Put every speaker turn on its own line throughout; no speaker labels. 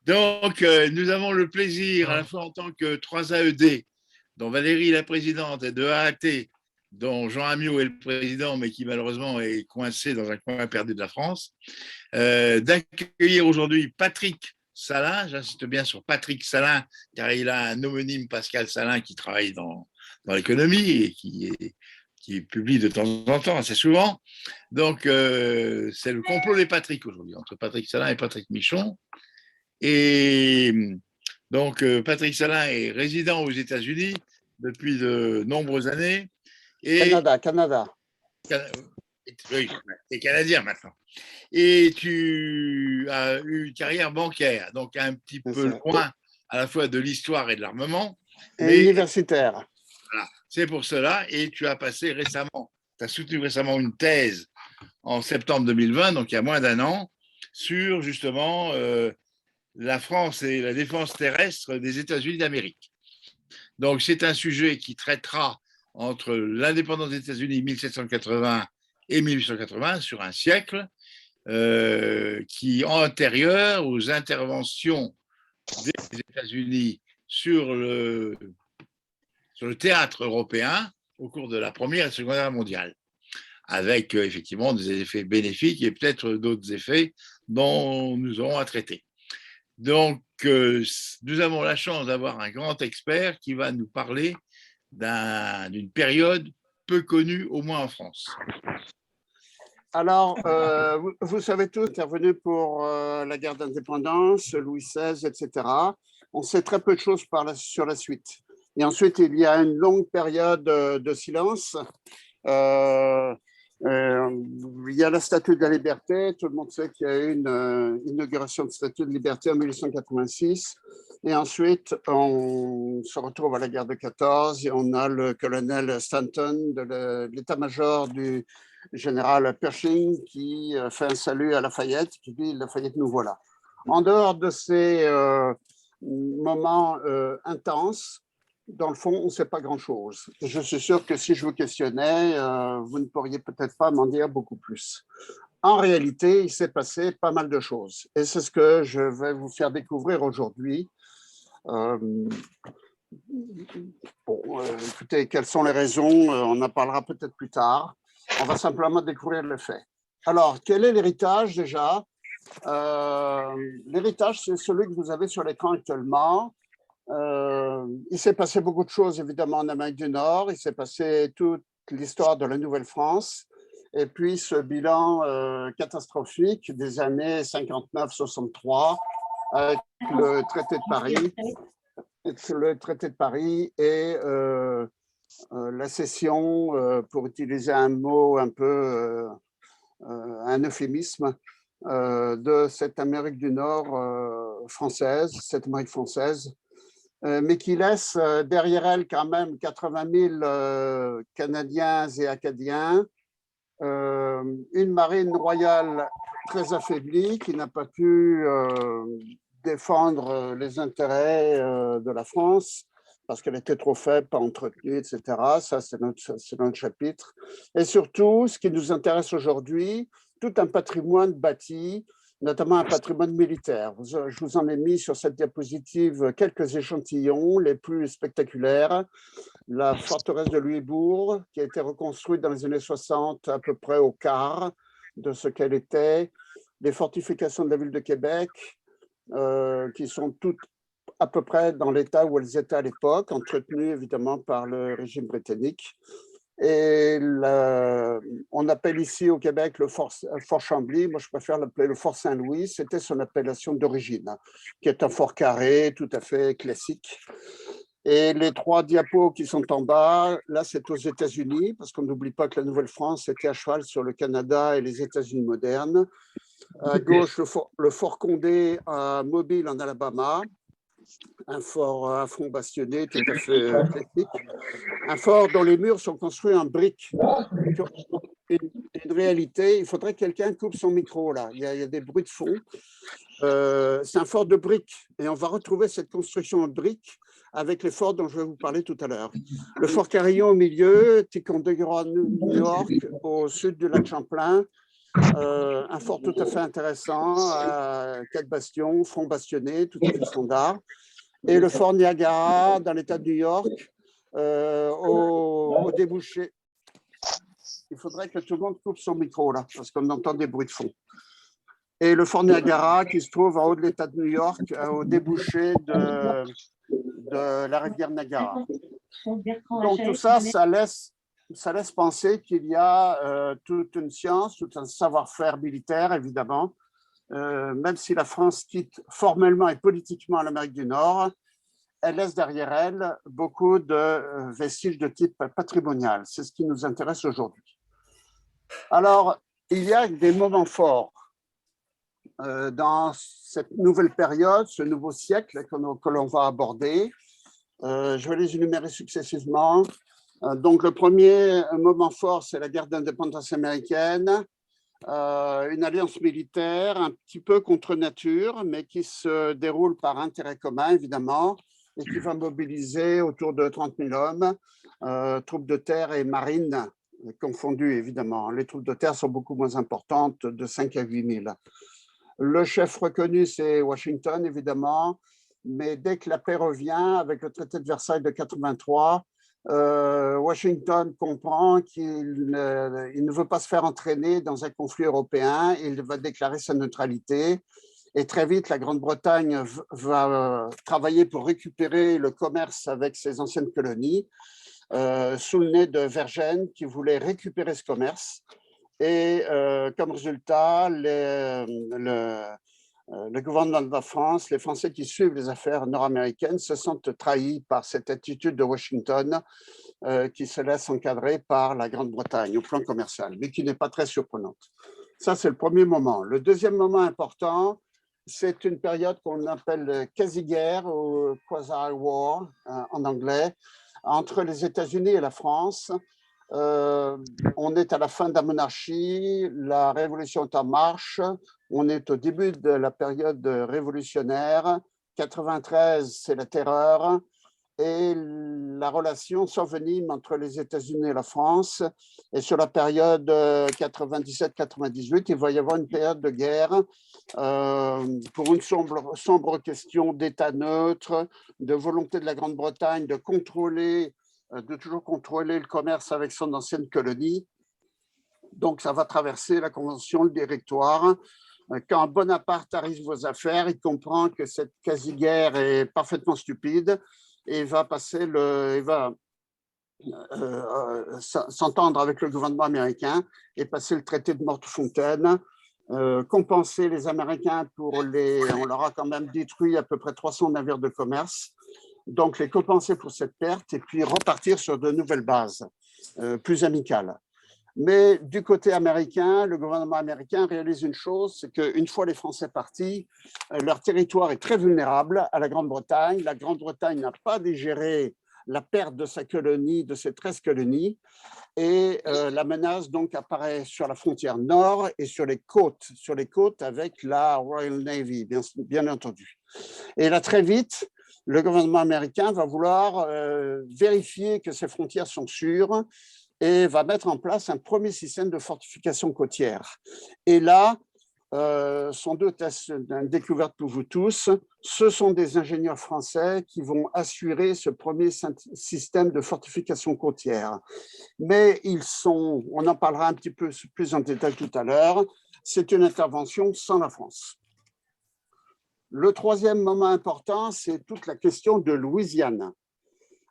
Donc, nous avons le plaisir, à la fois en tant que 3AED, dont Valérie est la présidente, et de AAT, dont Jean Amiot est le président, mais qui malheureusement est coincé dans un coin perdu de la France, d'accueillir aujourd'hui Patrick Salin. J'insiste bien sur Patrick Salin, car il a un homonyme, Pascal Salin, qui travaille dans l'économie et qui publie de temps en temps, assez souvent. Donc, c'est le complot des Patrick aujourd'hui, entre Patrick Salin et Patrick Michon. Et donc, Patrick Salin est résident aux États-Unis depuis de nombreuses années. Et
Canada.
oui, tu es canadien maintenant. Et tu as eu une carrière bancaire, donc un petit peu loin à la fois de l'histoire et de l'armement.
Et universitaire.
Voilà, c'est pour cela. Et tu as passé récemment, tu as soutenu récemment une thèse en septembre 2020, donc il y a moins d'un an, sur justement la France et la défense terrestre des États-Unis d'Amérique. Donc, c'est un sujet qui traitera entre l'indépendance des États-Unis 1780 et 1880 sur un siècle, qui est antérieur aux interventions des États-Unis sur le théâtre européen au cours de la Première et Seconde Guerre mondiale, avec effectivement des effets bénéfiques et peut-être d'autres effets dont nous aurons à traiter. Donc, nous avons la chance d'avoir un grand expert qui va nous parler d'une période peu connue, au moins en France.
Alors, vous savez tous, intervenu pour la guerre d'indépendance, Louis XVI, etc. On sait très peu de choses sur la suite. Et ensuite, il y a une longue période de silence. Il y a la Statue de la Liberté. Tout le monde sait qu'il y a eu une inauguration de Statue de Liberté en 1886. Et ensuite, on se retrouve à la guerre de 14 et on a le colonel Stanton de l'état-major du général Pershing qui fait un salut à Lafayette, qui dit « Lafayette, nous voilà ». En dehors de ces moments intenses, dans le fond, on ne sait pas grand-chose. Je suis sûr que si je vous questionnais, vous ne pourriez peut-être pas m'en dire beaucoup plus. En réalité, il s'est passé pas mal de choses. Et c'est ce que je vais vous faire découvrir aujourd'hui. Écoutez, quelles sont les raisons? On en parlera peut-être plus tard. On va simplement découvrir les faits. Alors, quel est l'héritage déjà? L'héritage, c'est celui que vous avez sur l'écran actuellement. Il s'est passé beaucoup de choses, évidemment, en Amérique du Nord. Il s'est passé toute l'histoire de la Nouvelle-France. Et puis, ce bilan catastrophique des années 59-63 avec le traité de Paris et la cession, pour utiliser un mot un peu, un euphémisme, de cette Amérique du Nord française, cette Amérique française, mais qui laisse derrière elle quand même 80 000 Canadiens et Acadiens, une marine royale très affaiblie qui n'a pas pu défendre les intérêts de la France parce qu'elle était trop faible, pas entretenue, etc. Ça, c'est notre chapitre. Et surtout, ce qui nous intéresse aujourd'hui, tout un patrimoine bâti, notamment un patrimoine militaire. Je vous en ai mis sur cette diapositive quelques échantillons, les plus spectaculaires. La forteresse de Louisbourg, qui a été reconstruite dans les années 60 à peu près au quart de ce qu'elle était. Les fortifications de la ville de Québec, qui sont toutes à peu près dans l'état où elles étaient à l'époque, entretenues évidemment par le régime britannique. Et on appelle ici au Québec le fort Chambly, moi je préfère l'appeler le fort Saint-Louis, c'était son appellation d'origine, qui est un fort carré tout à fait classique. Et les trois diapos qui sont en bas, là c'est aux États-Unis, parce qu'on n'oublie pas que la Nouvelle-France était à cheval sur le Canada et les États-Unis modernes. À gauche, le fort Condé à Mobile en Alabama, un fort à fond bastionné tout à fait classique. Un fort dont les murs sont construits en briques. Une réalité, il faudrait que quelqu'un coupe son micro là, il y a des bruits de fond. C'est un fort de briques et on va retrouver cette construction en briques avec les forts dont je vais vous parler tout à l'heure. Le fort Carillon au milieu, Ticonderoga, New York, au sud du lac Champlain, un fort tout à fait intéressant, 4 bastions, front bastionné, tout à fait standard. Et le fort Niagara dans l'État de New York, au débouché. Il faudrait que tout le monde coupe son micro là, parce qu'on entend des bruits de fond. Et le fort Niagara qui se trouve en haut de l'État de New York, au débouché de la rivière Niagara. Donc tout ça, ça laisse penser qu'il y a toute une science, tout un savoir-faire militaire, évidemment. Même si la France quitte formellement et politiquement l'Amérique du Nord, elle laisse derrière elle beaucoup de vestiges de type patrimonial. C'est ce qui nous intéresse aujourd'hui. Alors, il y a des moments forts dans cette nouvelle période, ce nouveau siècle que l'on va aborder. Je vais les énumérer successivement. Donc, le premier moment fort, c'est la guerre d'indépendance américaine, une alliance militaire un petit peu contre nature, mais qui se déroule par intérêt commun, évidemment, et qui va mobiliser autour de 30 000 hommes, troupes de terre et marines confondues, évidemment. Les troupes de terre sont beaucoup moins importantes, de 5 à 8 000. Le chef reconnu, c'est Washington, évidemment, mais dès que la paix revient, avec le traité de Versailles de 83, Washington comprend qu'il ne veut pas se faire entraîner dans un conflit européen, il va déclarer sa neutralité. Et très vite, la Grande-Bretagne va travailler pour récupérer le commerce avec ses anciennes colonies, sous le nez de Vergennes, qui voulait récupérer ce commerce. Et comme résultat, le gouvernement de la France, les Français qui suivent les affaires nord-américaines se sentent trahis par cette attitude de Washington qui se laisse encadrer par la Grande-Bretagne au plan commercial, mais qui n'est pas très surprenante. Ça, c'est le premier moment. Le deuxième moment important, c'est une période qu'on appelle quasi-guerre ou quasi-war en anglais, entre les États-Unis et la France. On est à la fin de la monarchie, la révolution est en marche, on est au début de la période révolutionnaire, 93 c'est la terreur, et la relation s'envenime entre les États-Unis et la France. Et sur la période 97-98, il va y avoir une période de guerre pour une sombre question d'État neutre, de volonté de la Grande-Bretagne de toujours contrôler le commerce avec son ancienne colonie. Donc, ça va traverser la Convention, le Directoire. Quand Bonaparte arrive aux affaires, il comprend que cette quasi-guerre est parfaitement stupide et va s'entendre avec le gouvernement américain et passer le traité de Mortefontaine, compenser les Américains on leur a quand même détruit à peu près 300 navires de commerce, donc les compenser pour cette perte et puis repartir sur de nouvelles bases plus amicales. Mais du côté américain, le gouvernement américain réalise une chose, c'est qu'une fois les Français partis, leur territoire est très vulnérable à la Grande-Bretagne. La Grande-Bretagne n'a pas digéré la perte de sa colonie, de ses 13 colonies, et la menace donc apparaît sur la frontière nord et sur les côtes avec la Royal Navy, bien entendu. Et là, très vite, le gouvernement américain va vouloir vérifier que ces frontières sont sûres et va mettre en place un premier système de fortification côtière. Et là, sans doute une découverte pour vous tous, ce sont des ingénieurs français qui vont assurer ce premier système de fortification côtière. Mais on en parlera un petit peu plus en détail tout à l'heure, c'est une intervention sans la France. Le troisième moment important, c'est toute la question de Louisiane.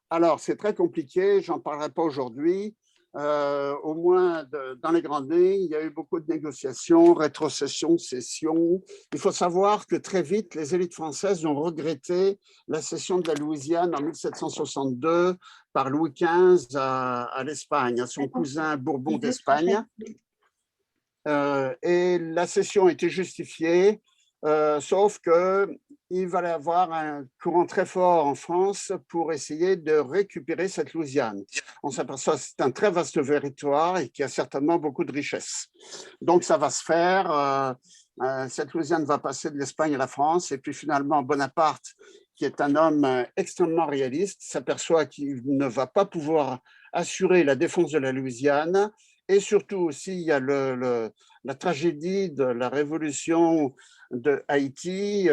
Alors, c'est très compliqué, j'en parlerai pas aujourd'hui. Au moins dans les grandes lignes, il y a eu beaucoup de négociations, rétrocessions, cessions. Il faut savoir que très vite, les élites françaises ont regretté la cession de la Louisiane en 1762 par Louis XV à l'Espagne, à son cousin Bourbon d'Espagne. Et la cession était justifiée, sauf qu'il va y avoir un courant très fort en France pour essayer de récupérer cette Louisiane. On s'aperçoit que c'est un très vaste territoire et qu'il y a certainement beaucoup de richesses. Donc ça va se faire, cette Louisiane va passer de l'Espagne à la France, et puis finalement Bonaparte, qui est un homme extrêmement réaliste, s'aperçoit qu'il ne va pas pouvoir assurer la défense de la Louisiane. Et surtout aussi, il y a la tragédie de la révolution de Haïti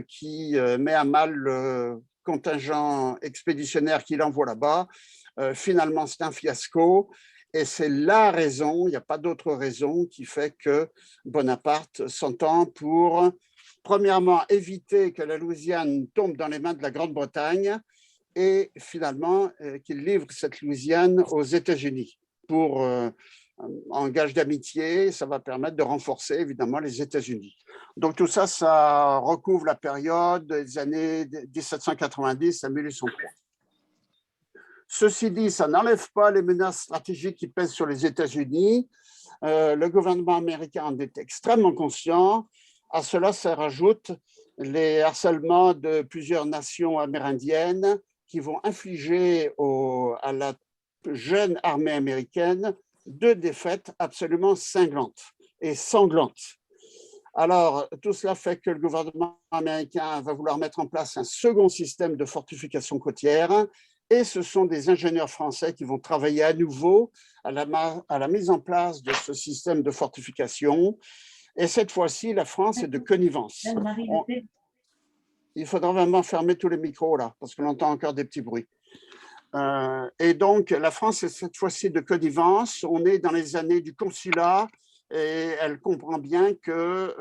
qui met à mal le contingent expéditionnaire qu'il envoie là-bas. Finalement, c'est un fiasco. Et c'est la raison, il n'y a pas d'autre raison qui fait que Bonaparte s'entend pour, premièrement, éviter que la Louisiane tombe dans les mains de la Grande-Bretagne et finalement qu'il livre cette Louisiane aux États-Unis pour en gage d'amitié. Ça va permettre de renforcer évidemment les États-Unis. Donc tout ça, ça recouvre la période des années 1790 à 1803. Ceci dit, ça n'enlève pas les menaces stratégiques qui pèsent sur les États-Unis. Le gouvernement américain en est extrêmement conscient. À cela, ça rajoute les harcèlements de plusieurs nations amérindiennes qui vont infliger à la jeune armée américaine 2 défaites absolument cinglantes et sanglantes. Alors, tout cela fait que le gouvernement américain va vouloir mettre en place un second système de fortification côtière. Et ce sont des ingénieurs français qui vont travailler à nouveau à la mise en place de ce système de fortification. Et cette fois-ci, la France est de connivence. Il faudra vraiment fermer tous les micros là, parce qu'on entend encore des petits bruits. Et donc, la France est cette fois-ci de connivence. On est dans les années du consulat et elle comprend bien que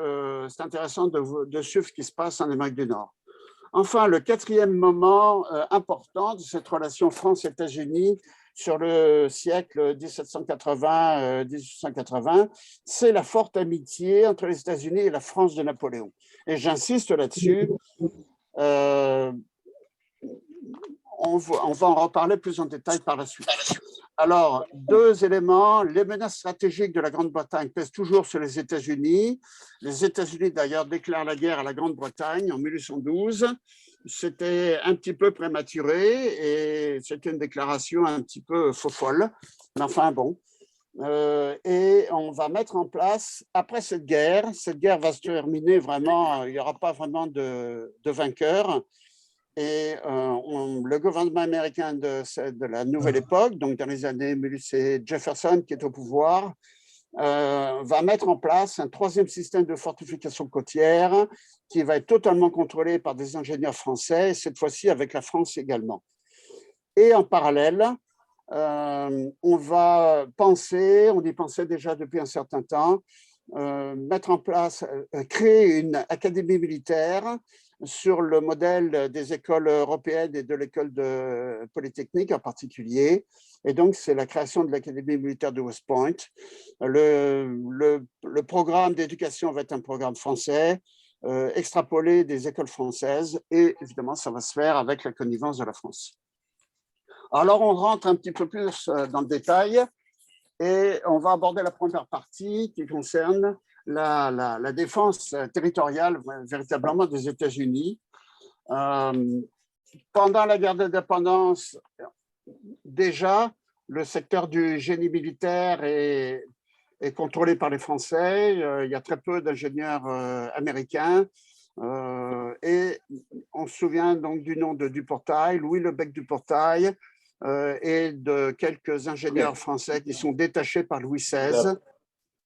c'est intéressant de suivre ce qui se passe en Amérique du Nord. Enfin, le 4e moment important de cette relation France-États-Unis sur le siècle 1780-1880, c'est la forte amitié entre les États-Unis et la France de Napoléon. Et j'insiste là-dessus. On va en reparler plus en détail par la suite. Alors, 2 éléments. Les menaces stratégiques de la Grande-Bretagne pèsent toujours sur les États-Unis. Les États-Unis, d'ailleurs, déclarent la guerre à la Grande-Bretagne en 1812. C'était un petit peu prématuré et c'était une déclaration un petit peu faux-folle. Mais enfin, bon. Et on va mettre en place, après cette guerre va se terminer vraiment, il n'y aura pas vraiment de vainqueur. Et le gouvernement américain de la nouvelle époque, donc dans les années, c'est Jefferson qui est au pouvoir, va mettre en place un 3e système de fortification côtière qui va être totalement contrôlé par des ingénieurs français, cette fois-ci avec la France également. Et en parallèle, on va penser, on y pensait déjà depuis un certain temps, mettre en place, créer une académie militaire sur le modèle des écoles européennes et de l'école de Polytechnique en particulier. Et donc, c'est la création de l'Académie militaire de West Point. Le programme d'éducation va être un programme français, extrapolé des écoles françaises, et évidemment, ça va se faire avec la connivence de la France. Alors, on rentre un petit peu plus dans le détail et on va aborder la première partie qui concerne la défense territoriale véritablement des États-Unis. Pendant la guerre d'indépendance, déjà, le secteur du génie militaire est contrôlé par les Français. Il y a très peu d'ingénieurs américains. Et on se souvient donc du nom de Duportail, Louis Lebec Duportail, et de quelques ingénieurs français qui sont détachés par Louis XVI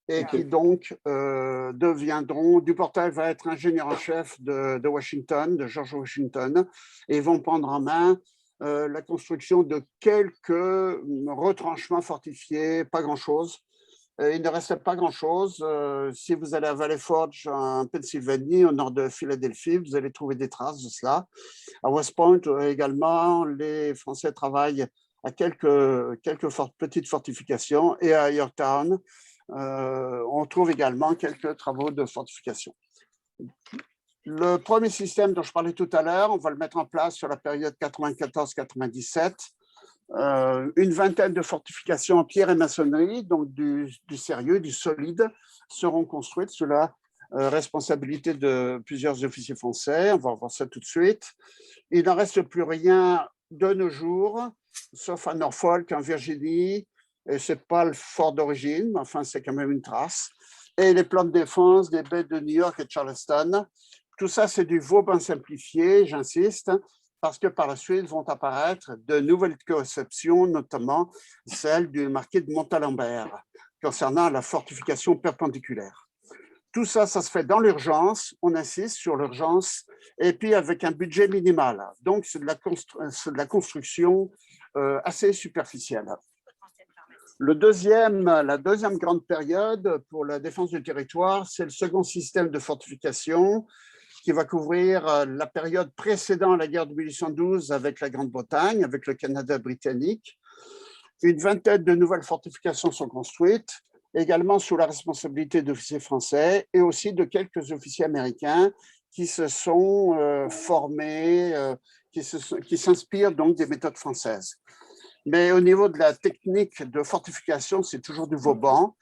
et qui donc deviendront, Duportail va être ingénieur en chef de Washington, de George Washington, et vont prendre en main la construction de quelques retranchements fortifiés, pas grand-chose. Il ne reste pas grand-chose. Si vous allez à Valley Forge, en Pennsylvanie, au nord de Philadelphie, vous allez trouver des traces de cela. À West Point également, les Français travaillent à quelques petites fortifications. Et à Yorktown, on trouve également quelques travaux de fortification. Le premier système dont je parlais tout à l'heure, on va le mettre en place sur la période 94-97. Une vingtaine de fortifications en pierre et maçonnerie, donc du sérieux, du solide, seront construites sous la responsabilité de plusieurs officiers français. On va voir ça tout de suite. Il n'en reste plus rien de nos jours, sauf à Norfolk, en Virginie. Et ce n'est pas le fort d'origine, mais enfin, c'est quand même une trace. Et les plans de défense des baies de New York et de Charleston. Tout ça, c'est du Vauban simplifié, j'insiste, parce que par la suite vont apparaître de nouvelles conceptions, notamment celle du marquis de Montalembert, concernant la fortification perpendiculaire. Tout ça, ça se fait dans l'urgence, on insiste sur l'urgence, et puis avec un budget minimal. Donc, c'est de la construction assez superficielle. La deuxième grande période pour la défense du territoire, c'est le second système de fortification qui va couvrir la période précédant la guerre de 1812 avec la Grande-Bretagne, avec le Canada britannique. Une vingtaine de nouvelles fortifications sont construites, également sous la responsabilité d'officiers français et aussi de quelques officiers américains qui se sont formés, qui s'inspirent donc des méthodes françaises. Mais au niveau de la technique de fortification, c'est toujours du Vauban.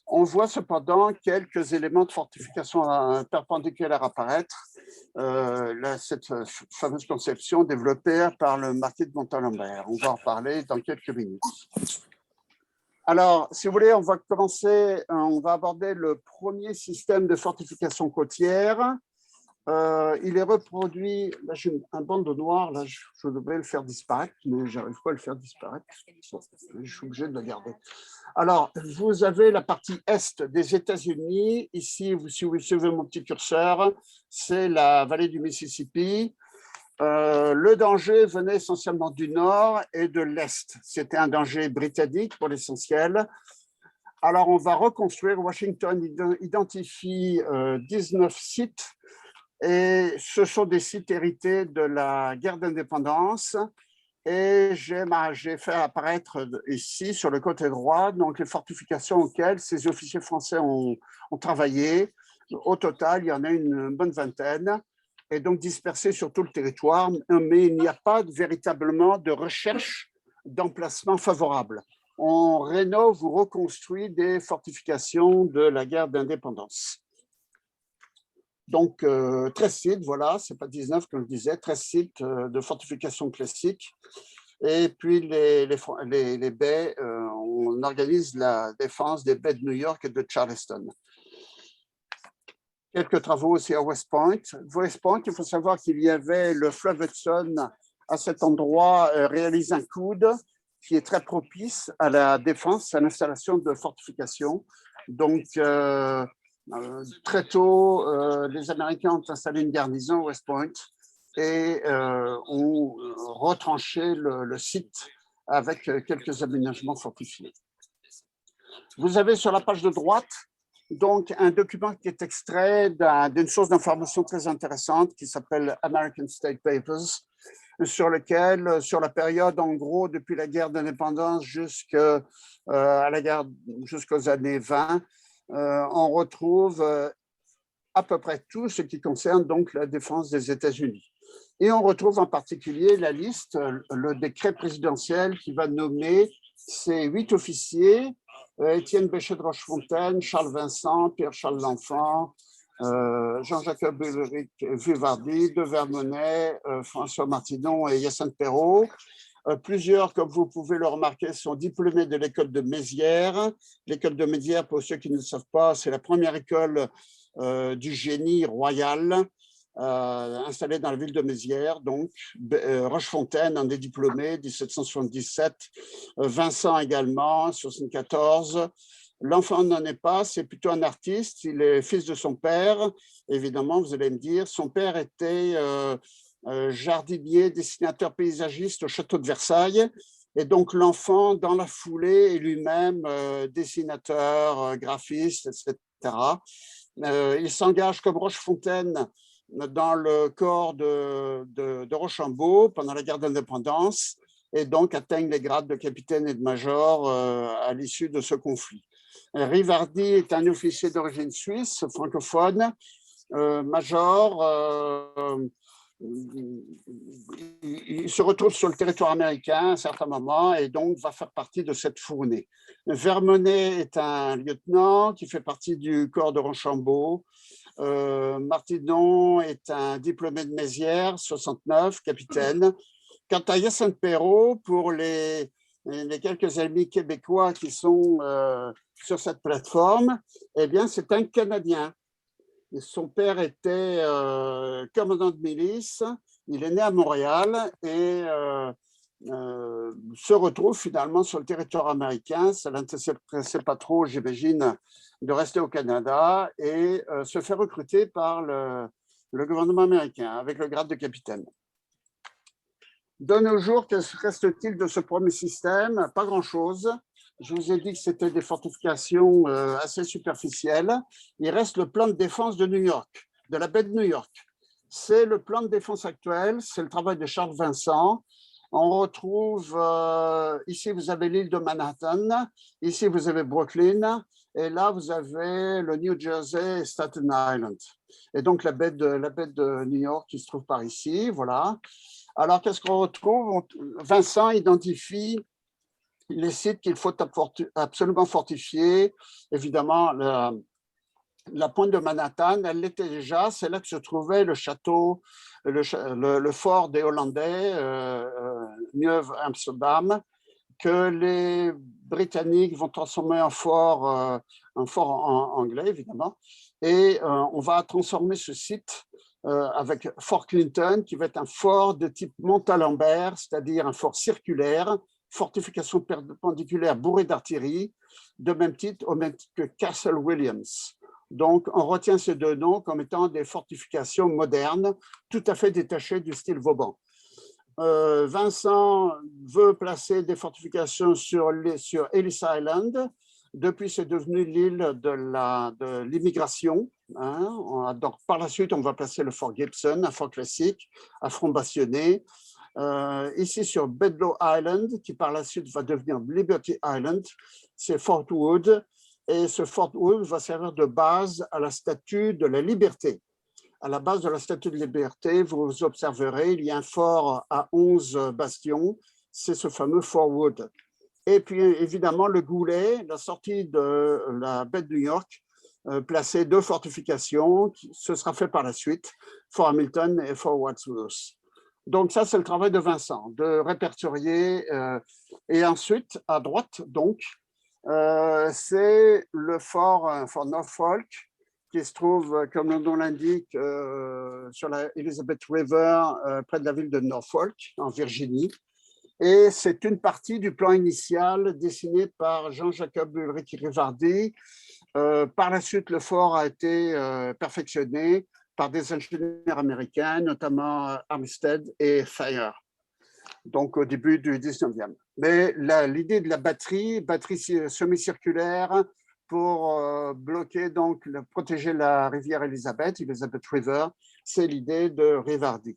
On voit cependant quelques éléments de fortification perpendiculaire apparaître, cette fameuse conception développée par le marquis de Montalembert. On va en parler dans quelques minutes. Alors, si vous voulez, on va aborder le premier système de fortification côtière. Il est reproduit, là j'ai un bandeau noir, là je devrais le faire disparaître, mais je n'arrive pas à le faire disparaître. Je suis obligé de le garder. Alors, vous avez la partie est des États-Unis. Ici, si vous suivez mon petit curseur, c'est la vallée du Mississippi. Le danger venait essentiellement du nord et de l'est. C'était un danger britannique pour l'essentiel. Alors, on va reconstruire. Washington identifie 19 sites. Et ce sont des sites hérités de la guerre d'indépendance. Et j'ai fait apparaître ici, sur le côté droit, donc les fortifications auxquelles ces officiers français ont travaillé. Au total, il y en a une bonne vingtaine, et donc dispersées sur tout le territoire. Mais il n'y a pas véritablement de recherche d'emplacement favorable. On rénove ou reconstruit des fortifications de la guerre d'indépendance. Donc, 13 sites, voilà, ce n'est pas 19 comme je disais, 13 sites de fortification classique. Et puis, les baies, on organise la défense des baies de New York et de Charleston. Quelques travaux aussi à West Point. West Point, il faut savoir qu'il y avait le fleuve Hudson à cet endroit, réalise un coude qui est très propice à la défense, à l'installation de fortifications. Donc, très tôt, les Américains ont installé une garnison à West Point et ont retranché le site avec quelques aménagements fortifiés. Vous avez sur la page de droite donc un document qui est extrait d'une source d'information très intéressante qui s'appelle American State Papers, sur lequel, sur la période en gros depuis la guerre d'indépendance jusqu'aux années 20, on retrouve à peu près tout ce qui concerne donc la défense des États-Unis. Et on retrouve en particulier la liste, le décret présidentiel qui va nommer ces 8 officiers, Étienne Béchet de Rochefontaine, Charles Vincent, Pierre-Charles L'Enfant, Jean-Jacques Vivardi, De Vermenay, François Martinon et Hyacinthe Perrault. Plusieurs, comme vous pouvez le remarquer, sont diplômés de l'école de Mézières. L'école de Mézières, pour ceux qui ne le savent pas, c'est la première école du génie royal installée dans la ville de Mézières. Donc, Rochefontaine en est diplômé, 1777. Vincent également, 74. L'enfant n'en est pas, c'est plutôt un artiste. Il est fils de son père. Évidemment, vous allez me dire, son père était jardinier, dessinateur paysagiste au château de Versailles. Et donc, l'enfant, dans la foulée, est lui-même dessinateur, graphiste, etc. Il s'engage comme Rochefontaine dans le corps de Rochambeau pendant la guerre d'indépendance et donc atteigne les grades de capitaine et de major à l'issue de ce conflit. Rivardi est un officier d'origine suisse, francophone, major. Il se retrouve sur le territoire américain à un certain moment et donc va faire partie de cette fournée. Vermenay est un lieutenant qui fait partie du corps de Rochambeau. Martinon est un diplômé de Mézières, 69, capitaine. Quant à Hyacinthe Perrault, pour les quelques amis québécois qui sont sur cette plateforme, eh bien, c'est un Canadien. Son père était commandant de milice. Il est né à Montréal et se retrouve finalement sur le territoire américain. Ça ne l'intéressait pas trop, j'imagine, de rester au Canada et se fait recruter par le gouvernement américain avec le grade de capitaine. De nos jours, qu'est-ce que reste-t-il de ce premier système? Pas grand-chose. Je vous ai dit que c'était des fortifications assez superficielles. Il reste le plan de défense de New York, de la baie de New York. C'est le plan de défense actuel, c'est le travail de Charles Vincent. On retrouve, ici vous avez l'île de Manhattan, ici vous avez Brooklyn, et là vous avez le New Jersey et Staten Island. Et donc la baie de New York qui se trouve par ici, voilà. Alors qu'est-ce qu'on retrouve? Vincent identifie les sites qu'il faut absolument fortifier. Évidemment, la pointe de Manhattan, elle l'était déjà, c'est là que se trouvait le château, le fort des Hollandais, Nieuw-Amsterdam, que les Britanniques vont transformer en fort anglais, évidemment. Et on va transformer ce site avec Fort Clinton, qui va être un fort de type Montalembert, c'est-à-dire un fort circulaire, fortification perpendiculaire bourrée d'artillerie, au même titre que Castle Williams. Donc, on retient ces deux noms comme étant des fortifications modernes, tout à fait détachées du style Vauban. Vincent veut placer des fortifications sur Ellis Island. Depuis, c'est devenu l'île de l'immigration. Hein. Donc, par la suite, on va placer le fort Gibson, un fort classique, à front bastionné. Ici, sur Bedloe Island, qui par la suite va devenir Liberty Island, c'est Fort Wood. Et ce Fort Wood va servir de base à la Statue de la Liberté. À la base de la Statue de Liberté, vous observerez, il y a un fort à 11 bastions, c'est ce fameux Fort Wood. Et puis évidemment, le Goulet, la sortie de la baie de New York, placer deux fortifications, ce sera fait par la suite, Fort Hamilton et Fort Wadsworth. Donc ça, c'est le travail de Vincent, de répertorier. Et ensuite, à droite, donc, c'est le fort Norfolk, qui se trouve, comme le nom l'indique, sur la Elizabeth River, près de la ville de Norfolk, en Virginie. Et c'est une partie du plan initial dessiné par Jean-Jacob Ulrich Rivardi. Par la suite, le fort a été perfectionné par des ingénieurs américains, notamment Armistead et Thayer, donc au début du 19e. Mais l'idée de la batterie semi-circulaire pour bloquer, donc protéger la rivière Elizabeth River, c'est l'idée de Rivardi.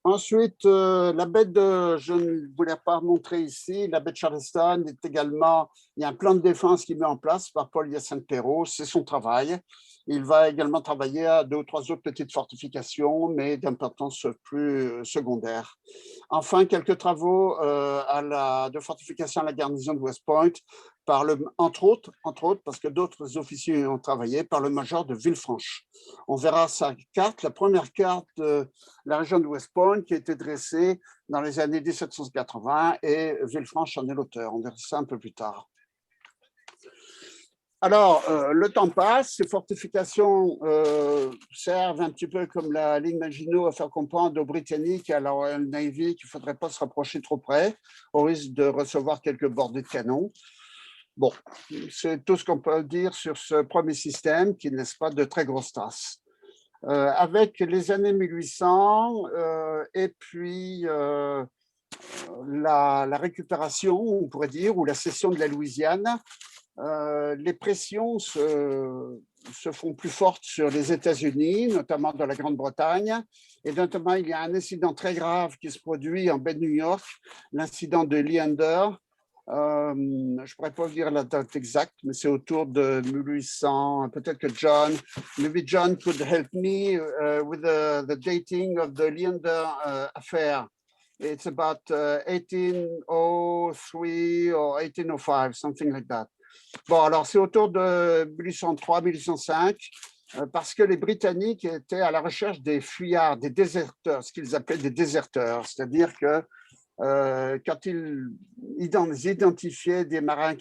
Ensuite, la baie je ne vous l'ai pas montré ici, la baie de Charleston est également, il y a un plan de défense qui est mis en place par Paul Hyacinthe Perrault, c'est son travail. Il va également travailler à 2 ou 3 autres petites fortifications, mais d'importance plus secondaire. Enfin, quelques travaux de fortification à la garnison de West Point, entre autres, parce que d'autres officiers ont travaillé, par le major de Villefranche. On verra sa carte, la première carte de la région de West Point qui a été dressée dans les années 1780 et Villefranche en est l'auteur. On verra ça un peu plus tard. Alors, le temps passe, ces fortifications servent un petit peu comme la ligne Maginot à faire comprendre aux Britanniques et à la Royal Navy qu'il ne faudrait pas se rapprocher trop près, au risque de recevoir quelques bordées de canon. Bon, c'est tout ce qu'on peut dire sur ce premier système qui ne laisse pas de très grosses traces. Avec les années 1800 et puis la récupération, on pourrait dire, ou la cession de la Louisiane, les pressions se font plus fortes sur les États-Unis, notamment dans la Grande-Bretagne. Et notamment, il y a un incident très grave qui se produit en baie de New York, l'incident de Leander. Je ne pourrais pas vous dire la date exacte, mais c'est autour de 1800. Peut-être que maybe John could help me with the dating of the Leander affair. It's about 1803 or 1805, something like that. Bon, alors c'est autour de 1803-1805, parce que les Britanniques étaient à la recherche des fuyards, des déserteurs, ce qu'ils appelaient des déserteurs, c'est-à-dire que quand ils identifiaient des marins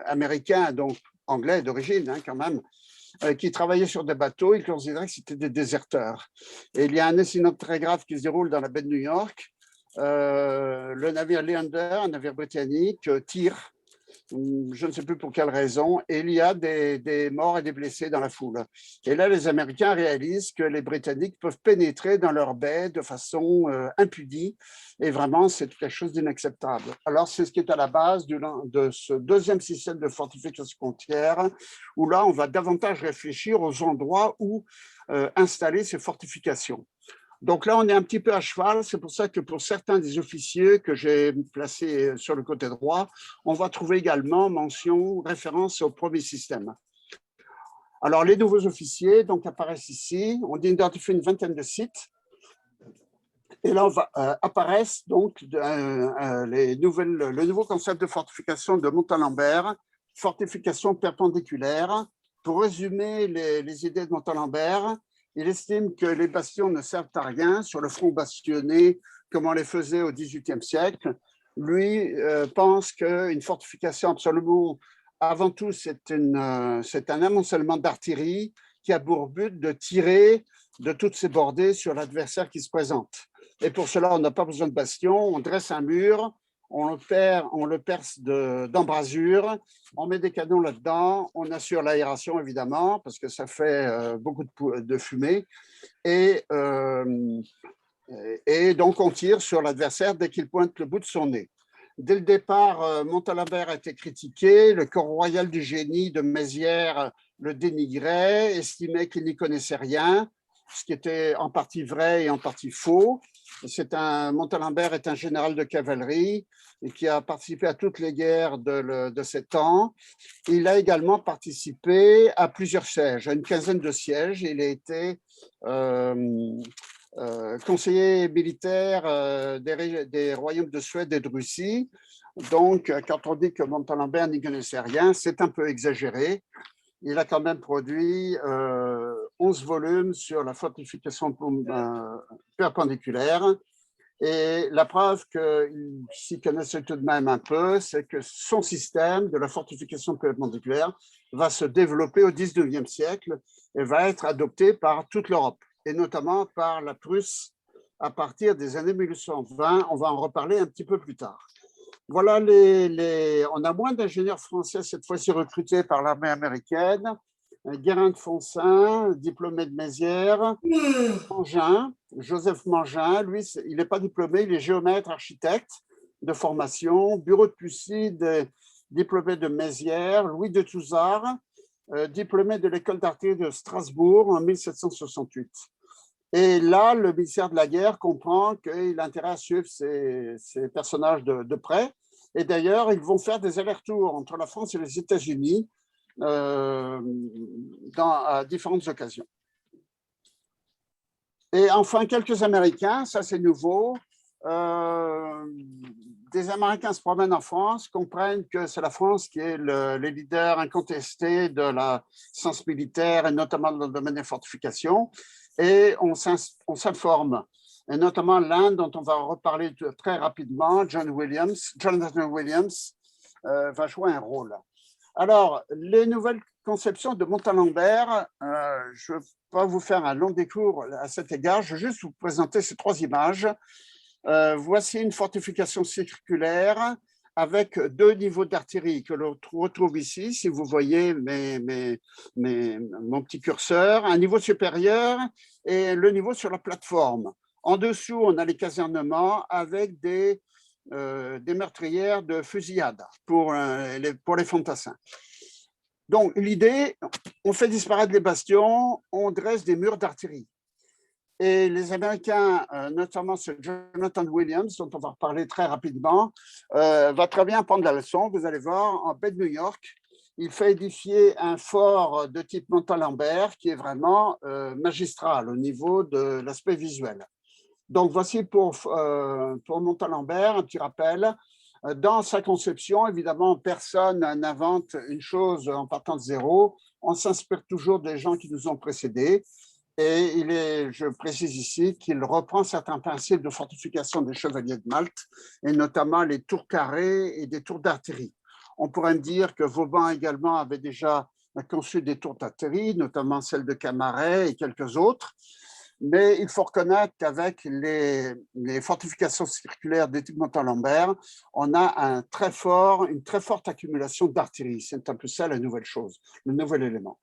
américains, donc anglais d'origine hein, quand même, qui travaillaient sur des bateaux, ils considéraient que c'était des déserteurs. Et il y a un incident très grave qui se déroule dans la baie de New York, le navire Leander, un navire britannique, tire, je ne sais plus pour quelle raison, et il y a des morts et des blessés dans la foule. Et là, les Américains réalisent que les Britanniques peuvent pénétrer dans leur baie de façon impunie, et vraiment, c'est quelque chose d'inacceptable. Alors, c'est ce qui est à la base de ce deuxième système de fortification côtière, où là, on va davantage réfléchir aux endroits où installer ces fortifications. Donc là, on est un petit peu à cheval. C'est pour ça que pour certains des officiers que j'ai placés sur le côté droit, on va trouver également mention, référence au premier système. Alors, les nouveaux officiers donc, apparaissent ici. On identifie une vingtaine de sites. Et là, apparaissent donc le nouveau concept de fortification de Montalembert, fortification perpendiculaire. Pour résumer les idées de Montalembert, il estime que les bastions ne servent à rien sur le front bastionné comme on les faisait au XVIIIe siècle. Lui pense qu'une fortification absolument, avant tout, c'est un amoncellement d'artillerie qui a pour but de tirer de toutes ses bordées sur l'adversaire qui se présente. Et pour cela, on n'a pas besoin de bastion, on dresse un mur, on le perce d'embrasures, on met des canons là-dedans, on assure l'aération évidemment, parce que ça fait beaucoup de fumée, et donc on tire sur l'adversaire dès qu'il pointe le bout de son nez. Dès le départ, Montalembert a été critiqué, le corps royal du génie de Mézières le dénigrait, estimait qu'il n'y connaissait rien, ce qui était en partie vrai et en partie faux. Montalembert est un général de cavalerie et qui a participé à toutes les guerres de ces temps. Il a également participé à plusieurs sièges, à une quinzaine de sièges. Il a été conseiller militaire des royaumes de Suède et de Russie. Donc, quand on dit que Montalembert n'y connaissait rien, c'est un peu exagéré. Il a quand même produit 11 volumes sur la fortification perpendiculaire. Et la preuve qu'il s'y connaissait tout de même un peu, c'est que son système de la fortification perpendiculaire va se développer au XIXe siècle et va être adopté par toute l'Europe, et notamment par la Prusse à partir des années 1820. On va en reparler un petit peu plus tard. Voilà, on a moins d'ingénieurs français cette fois-ci recrutés par l'armée américaine. Guérin de Foncin, diplômé de Mézières. Mangin, Joseph Mangin, lui, il n'est pas diplômé, il est géomètre, architecte de formation. Bureau de Pucide, diplômé de Mézières. Louis de Touzard, diplômé de l'école d'artillerie de Strasbourg en 1768. Et là, le ministère de la Guerre comprend qu'il a intérêt à suivre ces personnages de près. Et d'ailleurs, ils vont faire des allers-retours entre la France et les États-Unis à différentes occasions. Et enfin, quelques Américains, ça c'est nouveau. Des Américains se promènent en France, comprennent que c'est la France qui est le leader incontesté de la science militaire, et notamment dans le domaine des fortifications. Et on s'informe, et notamment l'un dont on va reparler très rapidement, Jonathan Williams, va jouer un rôle. Alors, les nouvelles conceptions de Montalembert, je ne vais pas vous faire un long décours à cet égard, je vais juste vous présenter ces trois images. Voici une fortification circulaire avec deux niveaux d'artillerie que l'on retrouve ici, si vous voyez mon petit curseur, un niveau supérieur et le niveau sur la plateforme. En dessous, on a les casernements avec des meurtrières de fusillade pour les fantassins. Donc, l'idée, on fait disparaître les bastions, on dresse des murs d'artillerie. Et les Américains, notamment ce Jonathan Williams, dont on va reparler très rapidement, va très bien prendre la leçon. Vous allez voir, en baie de New York, il fait édifier un fort de type Montalembert qui est vraiment magistral au niveau de l'aspect visuel. Donc, voici pour Montalembert, un petit rappel. Dans sa conception, évidemment, personne n'invente une chose en partant de zéro. On s'inspire toujours des gens qui nous ont précédés. Et je précise ici qu'il reprend certains principes de fortification des chevaliers de Malte, et notamment les tours carrées et des tours d'artillerie. On pourrait me dire que Vauban également avait déjà conçu des tours d'artillerie, notamment celle de Camaret et quelques autres. Mais il faut reconnaître qu'avec les fortifications circulaires de type Montalembert, on a une très forte accumulation d'artillerie. C'est un peu ça la nouvelle chose, le nouvel élément.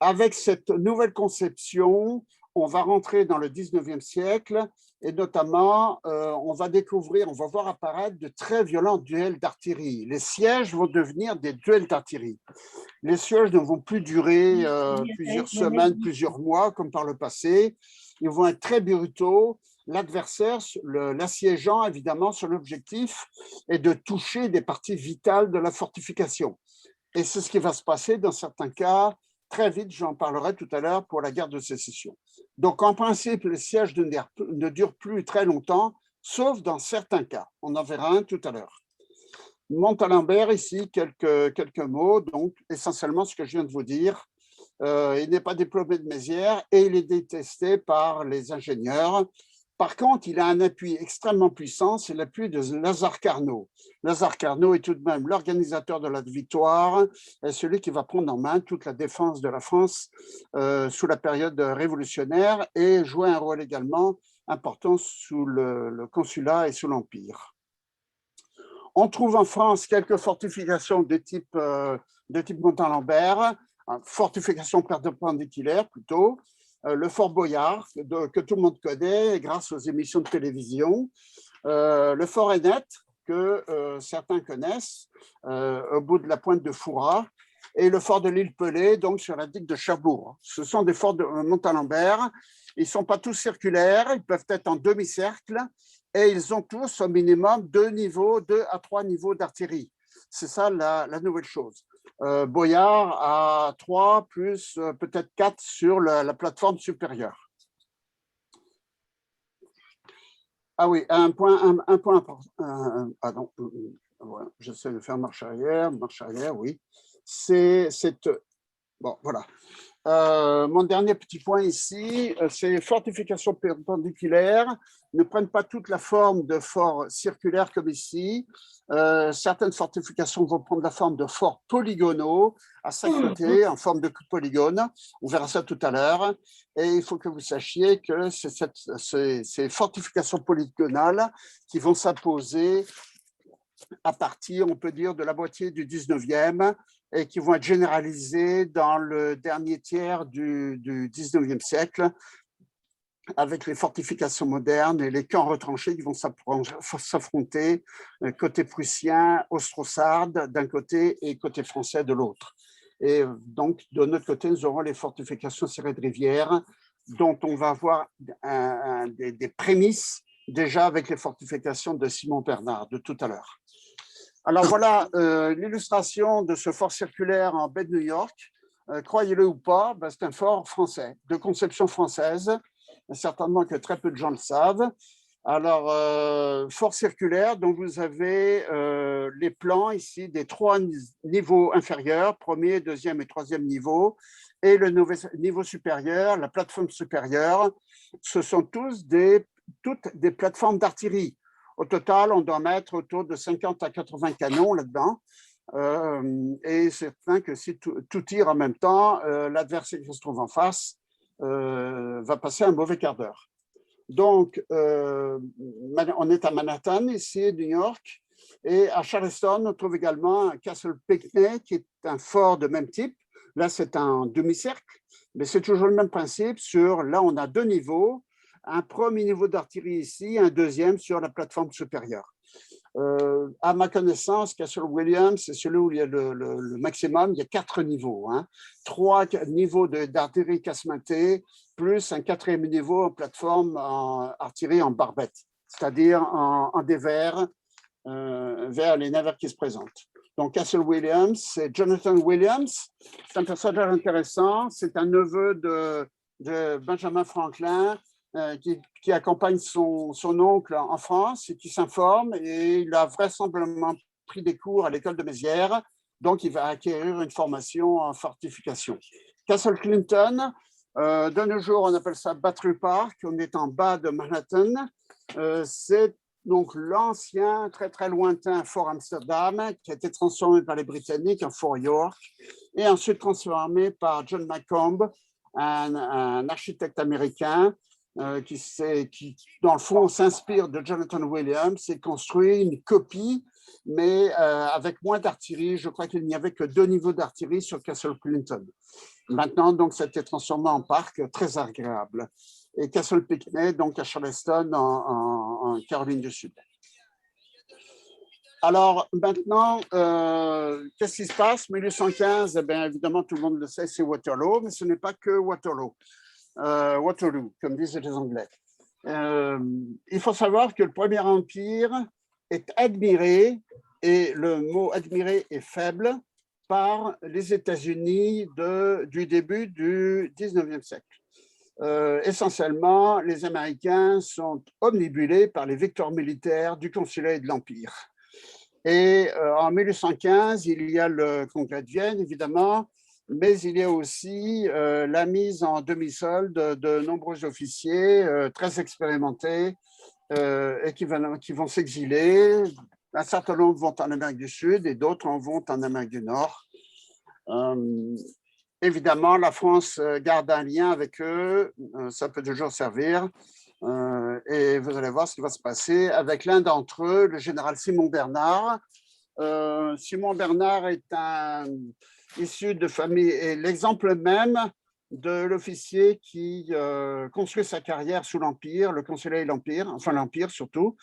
Avec cette nouvelle conception, on va rentrer dans le 19e siècle et notamment, on va voir apparaître de très violents duels d'artillerie. Les sièges vont devenir des duels d'artillerie. Les sièges ne vont plus durer plusieurs semaines, plusieurs mois comme par le passé. Ils vont être très brutaux. L'adversaire, l'assiégeant, évidemment, son objectif est de toucher des parties vitales de la fortification. Et c'est ce qui va se passer dans certains cas très vite, j'en parlerai tout à l'heure pour la guerre de sécession. Donc, en principe, les sièges ne durent plus très longtemps, sauf dans certains cas. On en verra un tout à l'heure. Montalembert, ici, quelques mots, donc essentiellement ce que je viens de vous dire. Il n'est pas diplômé de Mézières et il est détesté par les ingénieurs. Par contre, il a un appui extrêmement puissant, c'est l'appui de Lazare Carnot. Lazare Carnot est tout de même l'organisateur de la victoire et celui qui va prendre en main toute la défense de la France sous la période révolutionnaire et jouer un rôle également important sous le consulat et sous l'Empire. On trouve en France quelques fortifications de type Montalembert, fortifications perpendiculaires plutôt, le Fort Boyard, que tout le monde connaît grâce aux émissions de télévision, le Fort Hennette, que certains connaissent, au bout de la pointe de Fouras, et le fort de l'île Pelée, donc sur la digue de Cherbourg. Ce sont des forts de Montalembert. Ils ne sont pas tous circulaires, ils peuvent être en demi-cercle, et ils ont tous au minimum 2 à 3 niveaux d'artillerie. C'est ça la nouvelle chose. Boyard à 3 plus peut-être 4 sur la plateforme supérieure. Ah oui, un point important. Pardon, voilà, j'essaie de faire marche arrière, oui. Bon, voilà. Mon dernier petit point ici, c'est les fortifications perpendiculaires ne prennent pas toute la forme de forts circulaires comme ici. Certaines fortifications vont prendre la forme de forts polygonaux à 5 côtés, en forme de polygone. On verra ça tout à l'heure. Et il faut que vous sachiez que c'est ces fortifications polygonales qui vont s'imposer à partir, on peut dire, de la moitié du 19e et qui vont être généralisées dans le dernier tiers du 19e siècle avec les fortifications modernes et les camps retranchés qui vont s'affronter côté prussien, austro-sarde d'un côté et côté français de l'autre. Et donc, de notre côté, nous aurons les fortifications cirées de rivière dont on va avoir des prémices déjà avec les fortifications de Simon Bernard de tout à l'heure. Alors voilà l'illustration de ce fort circulaire en baie de New York. Croyez-le ou pas, c'est un fort français, de conception française. Certainement que très peu de gens le savent. Alors, fort circulaire, donc vous avez les plans ici des 3 niveaux inférieurs, premier, deuxième et troisième niveau, et le niveau supérieur, la plateforme supérieure. Ce sont toutes des plateformes d'artillerie. Au total, on doit mettre autour de 50 à 80 canons là-dedans. Et c'est certain que si tout tire en même temps, l'adversaire qui se trouve en face va passer un mauvais quart d'heure. Donc, on est à Manhattan, ici, New York, et à Charleston, on trouve également un Castle Pinckney, qui est un fort de même type. Là, c'est un demi-cercle, mais c'est toujours le même principe. Là, on a 2 niveaux, un premier niveau d'artillerie ici, un deuxième sur la plateforme supérieure. À ma connaissance, Castle Williams, c'est celui où il y a le maximum. Il y a 4 niveaux, 3 niveaux d'artillerie cassementée, plus un 4e niveau en plateforme en artillerie en barbette, c'est-à-dire en dévers vers les navires qui se présentent. Donc, Castle Williams, c'est Jonathan Williams. C'est un personnage intéressant. C'est un neveu de Benjamin Franklin, qui accompagne son oncle en France et qui s'informe, et il a vraisemblablement pris des cours à l'école de Mézières, donc il va acquérir une formation en fortification. Castle Clinton, de nos jours on appelle ça Battery Park, on est en bas de Manhattan, c'est donc l'ancien, très très lointain Fort Amsterdam qui a été transformé par les Britanniques en Fort York et ensuite transformé par John Macomb un architecte américain qui, dans le fond, s'inspire de Jonathan Williams et construit une copie, mais avec moins d'artillerie. Je crois qu'il n'y avait que 2 niveaux d'artillerie sur Castle Clinton. Maintenant, donc, ça a été transformé en parc très agréable. Et Castle Pinckney, donc à Charleston, en Caroline du Sud. Alors maintenant, qu'est-ce qui se passe? 1815, eh bien, évidemment, tout le monde le sait, c'est Waterloo, mais ce n'est pas que Waterloo. Waterloo, comme disent les Anglais. Il faut savoir que le Premier Empire est admiré, et le mot admiré est faible, par les États-Unis du début du 19e siècle. Essentiellement, les Américains sont omnibulés par les victoires militaires du Consulat et de l'Empire. Et en 1815, il y a le Congrès de Vienne, évidemment, mais il y a aussi la mise en demi-solde de nombreux officiers très expérimentés et qui vont s'exiler. Un certain nombre vont en Amérique du Sud et d'autres en vont en Amérique du Nord. Évidemment, la France garde un lien avec eux, ça peut toujours servir. Et vous allez voir ce qui va se passer avec l'un d'entre eux, le général Simon Bernard. Simon Bernard est issu de famille, et l'exemple même de l'officier qui construit sa carrière sous l'Empire, le Consulat et l'Empire, enfin l'Empire surtout,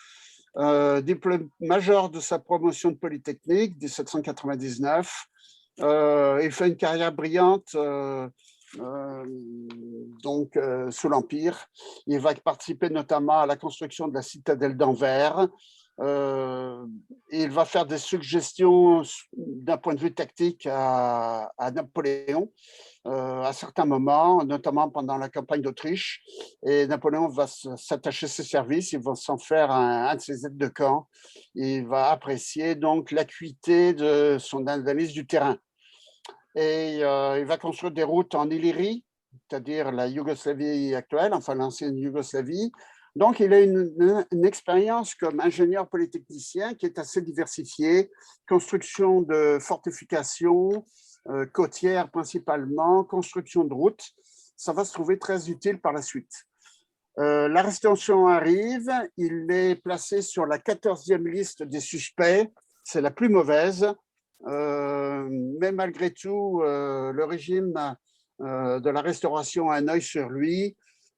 diplôme major de sa promotion de Polytechnique, 1799. Il fait une carrière brillante sous l'Empire. Il va participer notamment à la construction de la citadelle d'Anvers. Il va faire des suggestions d'un point de vue tactique à Napoléon à certains moments, notamment pendant la campagne d'Autriche. Et Napoléon va s'attacher ses services, il va s'en faire un de ses aides de camp. Il va apprécier donc l'acuité de son analyse du terrain. Et il va construire des routes en Illyrie, c'est-à-dire la Yougoslavie actuelle, enfin l'ancienne Yougoslavie. Donc, il a une expérience comme ingénieur polytechnicien qui est assez diversifiée, construction de fortifications côtières principalement, construction de routes. Ça va se trouver très utile par la suite. L'arrestation arrive, il est placé sur la 14e liste des suspects, c'est la plus mauvaise, mais malgré tout, le régime de la Restauration a un œil sur lui.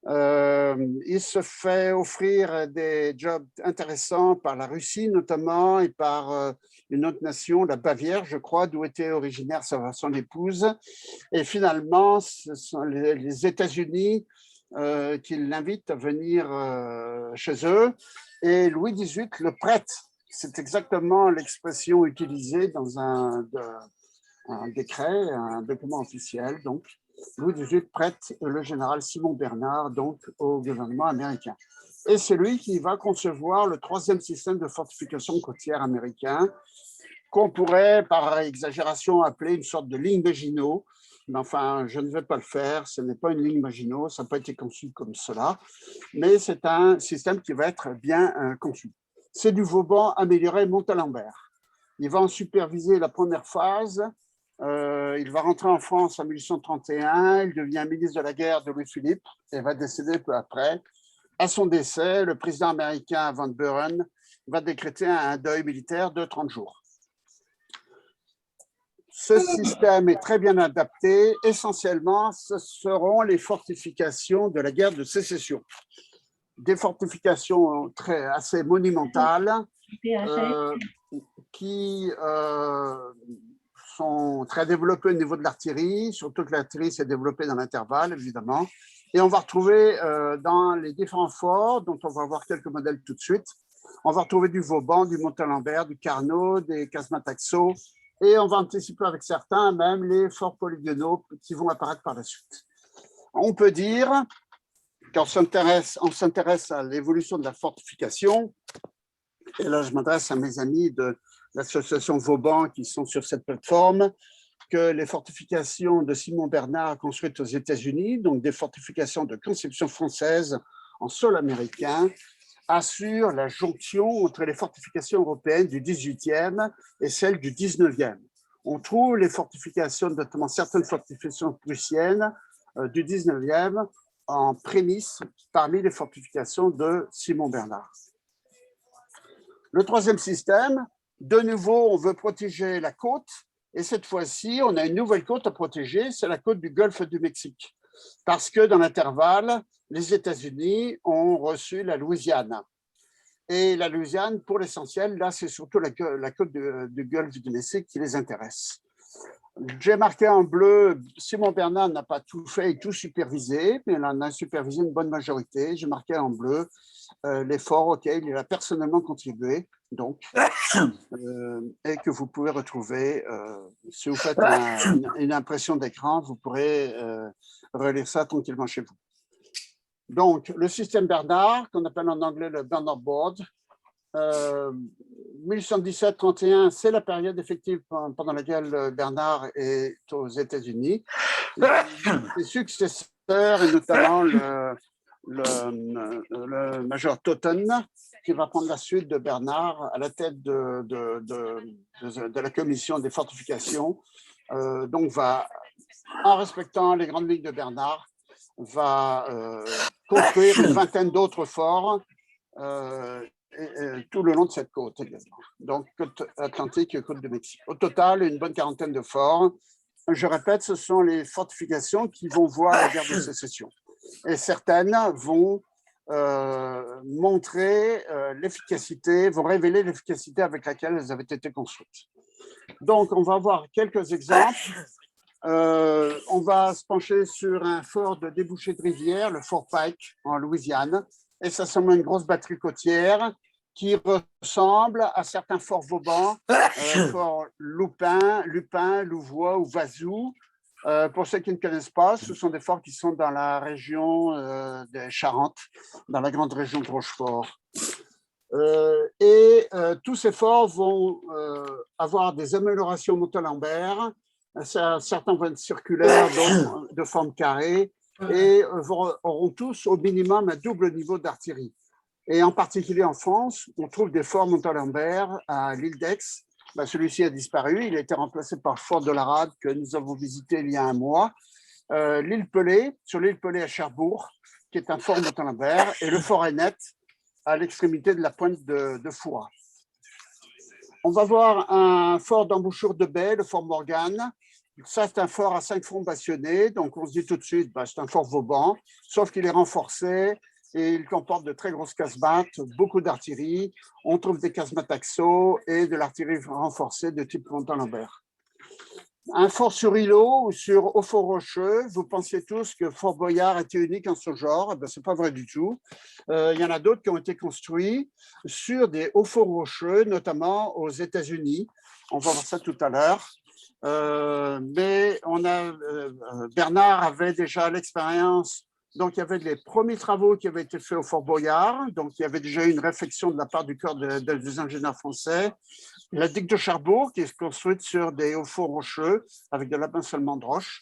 Il se fait offrir des jobs intéressants par la Russie notamment et par une autre nation, la Bavière, je crois, d'où était originaire son épouse. Et finalement, ce sont les États-Unis qui l'invitent à venir chez eux. Et Louis XVIII le prête. C'est exactement l'expression utilisée dans un décret, un document officiel. Donc, Louis XVIII prête le général Simon Bernard donc, au gouvernement américain. Et c'est lui qui va concevoir le 3e système de fortification côtière américain, qu'on pourrait, par exagération, appeler une sorte de ligne Maginot. Mais enfin, je ne vais pas le faire, ce n'est pas une ligne Maginot, ça n'a pas été conçu comme cela, mais c'est un système qui va être bien conçu. C'est du Vauban amélioré Montalembert. Il va en superviser la première phase. Il va rentrer en France en 1831. Il devient ministre de la guerre de Louis-Philippe et va décéder peu après. À son décès, le président américain Van Buren va décréter un deuil militaire de 30 jours. Ce système est très bien adapté. Essentiellement, ce seront les fortifications de la guerre de sécession. Des fortifications assez monumentales qui sont très développées au niveau de l'artillerie, surtout que l'artillerie s'est développée dans l'intervalle, évidemment. Et on va retrouver dans les différents forts, dont on va voir quelques modèles tout de suite, on va retrouver du Vauban, du Montalembert, du Carnot, des Casemattaxo, et on va anticiper avec certains même les forts polygonaux qui vont apparaître par la suite. On peut dire, quand on s'intéresse à l'évolution de la fortification, et là je m'adresse à mes amis de l'association Vauban qui sont sur cette plateforme, que les fortifications de Simon Bernard construites aux États-Unis, donc des fortifications de conception française en sol américain, assurent la jonction entre les fortifications européennes du 18e et celles du 19e. On trouve les fortifications, notamment certaines fortifications prussiennes, du 19e en prémisse parmi les fortifications de Simon Bernard. Le troisième système, de nouveau, on veut protéger la côte, et cette fois-ci, on a une nouvelle côte à protéger, c'est la côte du golfe du Mexique, parce que dans l'intervalle, les États-Unis ont reçu la Louisiane. Et la Louisiane, pour l'essentiel, là, c'est surtout la côte du golfe du Mexique qui les intéresse. J'ai marqué en bleu, Simon Bernard n'a pas tout fait et tout supervisé, mais il en a supervisé une bonne majorité. J'ai marqué en bleu les forts auxquels il a personnellement contribué, donc, et que vous pouvez retrouver. Si vous faites une impression d'écran, vous pourrez relire ça tranquillement chez vous. Donc, le système Bernard, qu'on appelle en anglais le Bernard Board, 1817-31, c'est la période effective pendant laquelle Bernard est aux États-Unis. Ses successeurs, et notamment le major Totten, qui va prendre la suite de Bernard à la tête de la commission des fortifications, donc va, en respectant les grandes lignes de Bernard, va construire une vingtaine d'autres forts tout le long de cette côte également. Donc, côte atlantique et côte du Mexique. Au total, une bonne quarantaine de forts. Je répète, ce sont les fortifications qui vont voir la guerre de sécession. Et certaines vont montrer l'efficacité, vont révéler l'efficacité avec laquelle elles avaient été construites. Donc, on va voir quelques exemples. On va se pencher sur un fort de débouchée de rivière, le Fort Pike, en Louisiane. Et ça semble une grosse batterie côtière qui ressemble à certains forts Vauban, forts Lupin, Louvois ou Vazou. Pour ceux qui ne connaissent pas, ce sont des forts qui sont dans la région des Charentes, dans la grande région de Rochefort. Tous ces forts vont avoir des améliorations Montalembert. Certains vont être circulaires, d'autres de forme carrée, et auront tous au minimum un double niveau d'artillerie. Et en particulier en France, on trouve des forts Montalembert à l'île d'Aix. Celui-ci a disparu, il a été remplacé par le fort de la Rade que nous avons visité il y a un mois. L'île Pelée, sur l'île Pelée à Cherbourg, qui est un fort Montalembert, et le fort Hainette à l'extrémité de la pointe de Foura. On va voir un fort d'embouchure de baie, le fort Morgane. Ça, c'est un fort à 5 fronts bastonnés, donc on se dit tout de suite, c'est un fort Vauban, sauf qu'il est renforcé et il comporte de très grosses casemates, beaucoup d'artillerie. On trouve des casemates Axo et de l'artillerie renforcée de type Montalembert. Un fort sur îlot ou sur Haut-Fort-Rocheux, vous pensiez tous que Fort Boyard était unique en ce genre, ce n'est pas vrai du tout. Il y en a d'autres qui ont été construits sur des Hauts-Fort-Rocheux, notamment aux États-Unis. On va voir ça tout à l'heure. Mais Bernard avait déjà l'expérience, donc il y avait les premiers travaux qui avaient été faits au Fort Boyard, donc il y avait déjà eu une réflexion de la part du corps des ingénieurs français. La digue de Cherbourg qui est construite sur des hauts fonds rocheux avec de l'abaissement de roche.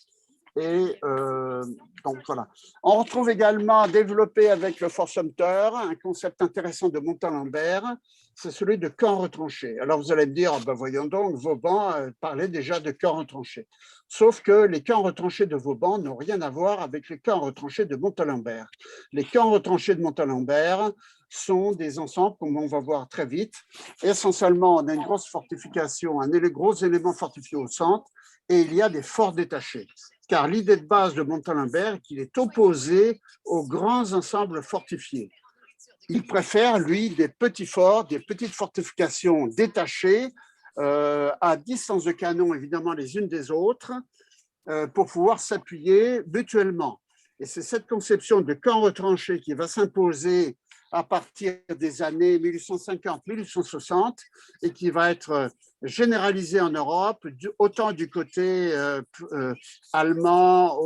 Et donc voilà. On retrouve également développé avec le Fort Sumter un concept intéressant de Montalembert, c'est celui de camp retranché. Alors vous allez me dire, voyons donc, Vauban parlait déjà de camp retranché. Sauf que les camps retranchés de Vauban n'ont rien à voir avec les camps retranchés de Montalembert. Les camps retranchés de Montalembert sont des ensembles, comme on va voir très vite. Essentiellement, on a une grosse fortification, un gros élément fortifié au centre, et il y a des forts détachés. Car l'idée de base de Montalembert est qu'il est opposé aux grands ensembles fortifiés. Il préfère, lui, des petits forts, des petites fortifications détachées, à distance de canon, évidemment, les unes des autres, pour pouvoir s'appuyer mutuellement. Et c'est cette conception de camp retranché qui va s'imposer à partir des années 1850-1860 et qui va être généralisée en Europe, autant du côté allemand,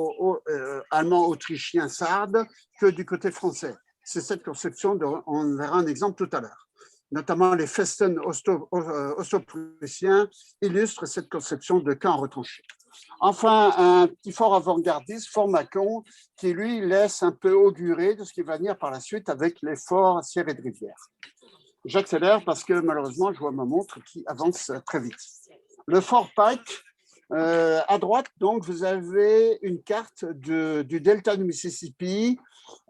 autrichien, sarde, que du côté français. C'est cette conception, on verra un exemple tout à l'heure. Notamment les Festen austro-prussiens illustrent cette conception de camp retranché. Enfin, un petit fort avant-gardiste, Fort Mâcon, qui lui laisse un peu augurer de ce qui va venir par la suite avec les forts Sierre et de Rivière. J'accélère parce que malheureusement, je vois ma montre qui avance très vite. Le Fort Pike, À droite, donc, vous avez une carte du delta du Mississippi.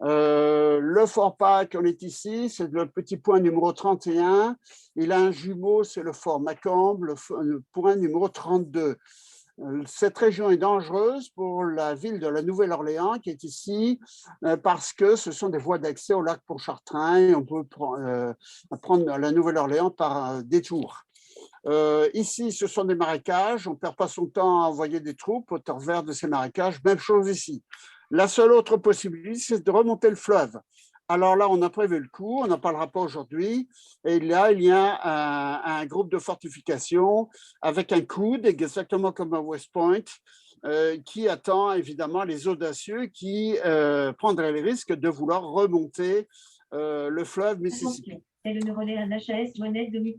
Le Fort Pike, on est ici, c'est le petit point numéro 31. Il a un jumeau, c'est le Fort Macomb, le point numéro 32. Cette région est dangereuse pour la ville de la Nouvelle-Orléans qui est ici parce que ce sont des voies d'accès au lac Pontchartrain. On peut prendre la Nouvelle-Orléans par détour. Ici, ce sont des marécages. On ne perd pas son temps à envoyer des troupes au travers de ces marécages. Même chose ici. La seule autre possibilité, c'est de remonter le fleuve. Alors là, on a prévu le coup, on n'en parlera pas aujourd'hui. Et là, il y a un groupe de fortification avec un coude, exactement comme à West Point, qui attend évidemment les audacieux qui prendraient le risque de vouloir remonter le fleuve Mississippi.
C'est le relais un HAS monnaie de...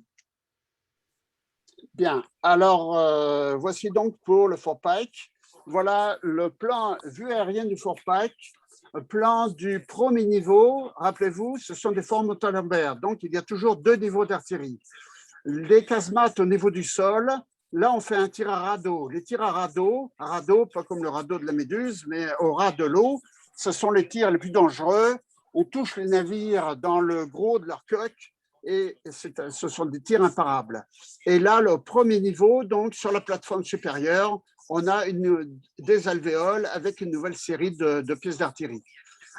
Bien, alors voici donc pour le Fort Pike. Voilà le plan vue aérienne du Fort Pike. Plan du premier niveau, rappelez-vous, ce sont des forts Montalembert. Donc, il y a toujours 2 niveaux d'artillerie. Les casemates au niveau du sol, là, on fait un tir à radeau. Les tirs à radeau, pas comme le radeau de la Méduse, mais au ras de l'eau, ce sont les tirs les plus dangereux. On touche les navires dans le gros de leur coque et ce sont des tirs imparables. Et là, le premier niveau, donc sur la plateforme supérieure, on a des alvéoles avec une nouvelle série de pièces d'artillerie.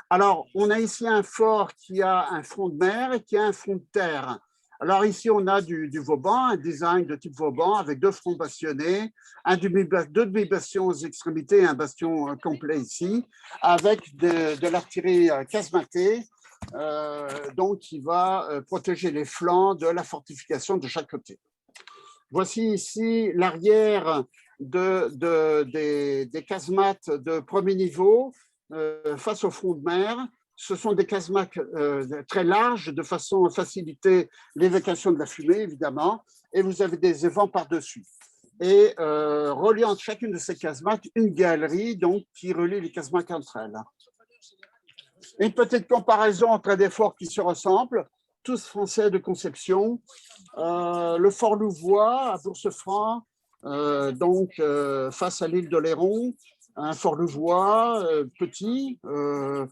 Alors, on a ici un fort qui a un front de mer et qui a un front de terre. Alors ici, on a du Vauban, un design de type Vauban avec 2 fronts bastonnés, 2 demi-bastions aux extrémités et un bastion complet ici, avec de l'artillerie casematée, donc qui va protéger les flancs de la fortification de chaque côté. Voici ici l'arrière des casemates de premier niveau face au front de mer. Ce sont des casemates très larges de façon à faciliter l'évacuation de la fumée, évidemment, et vous avez des évents par-dessus. Et reliant chacune de ces casemates, une galerie donc, qui relie les casemates entre elles. Une petite comparaison entre des forts qui se ressemblent, tous français de conception. Le fort Louvois à Bourse-Franc, face à l'île d'Oléron, un fort Louvois petit, 2000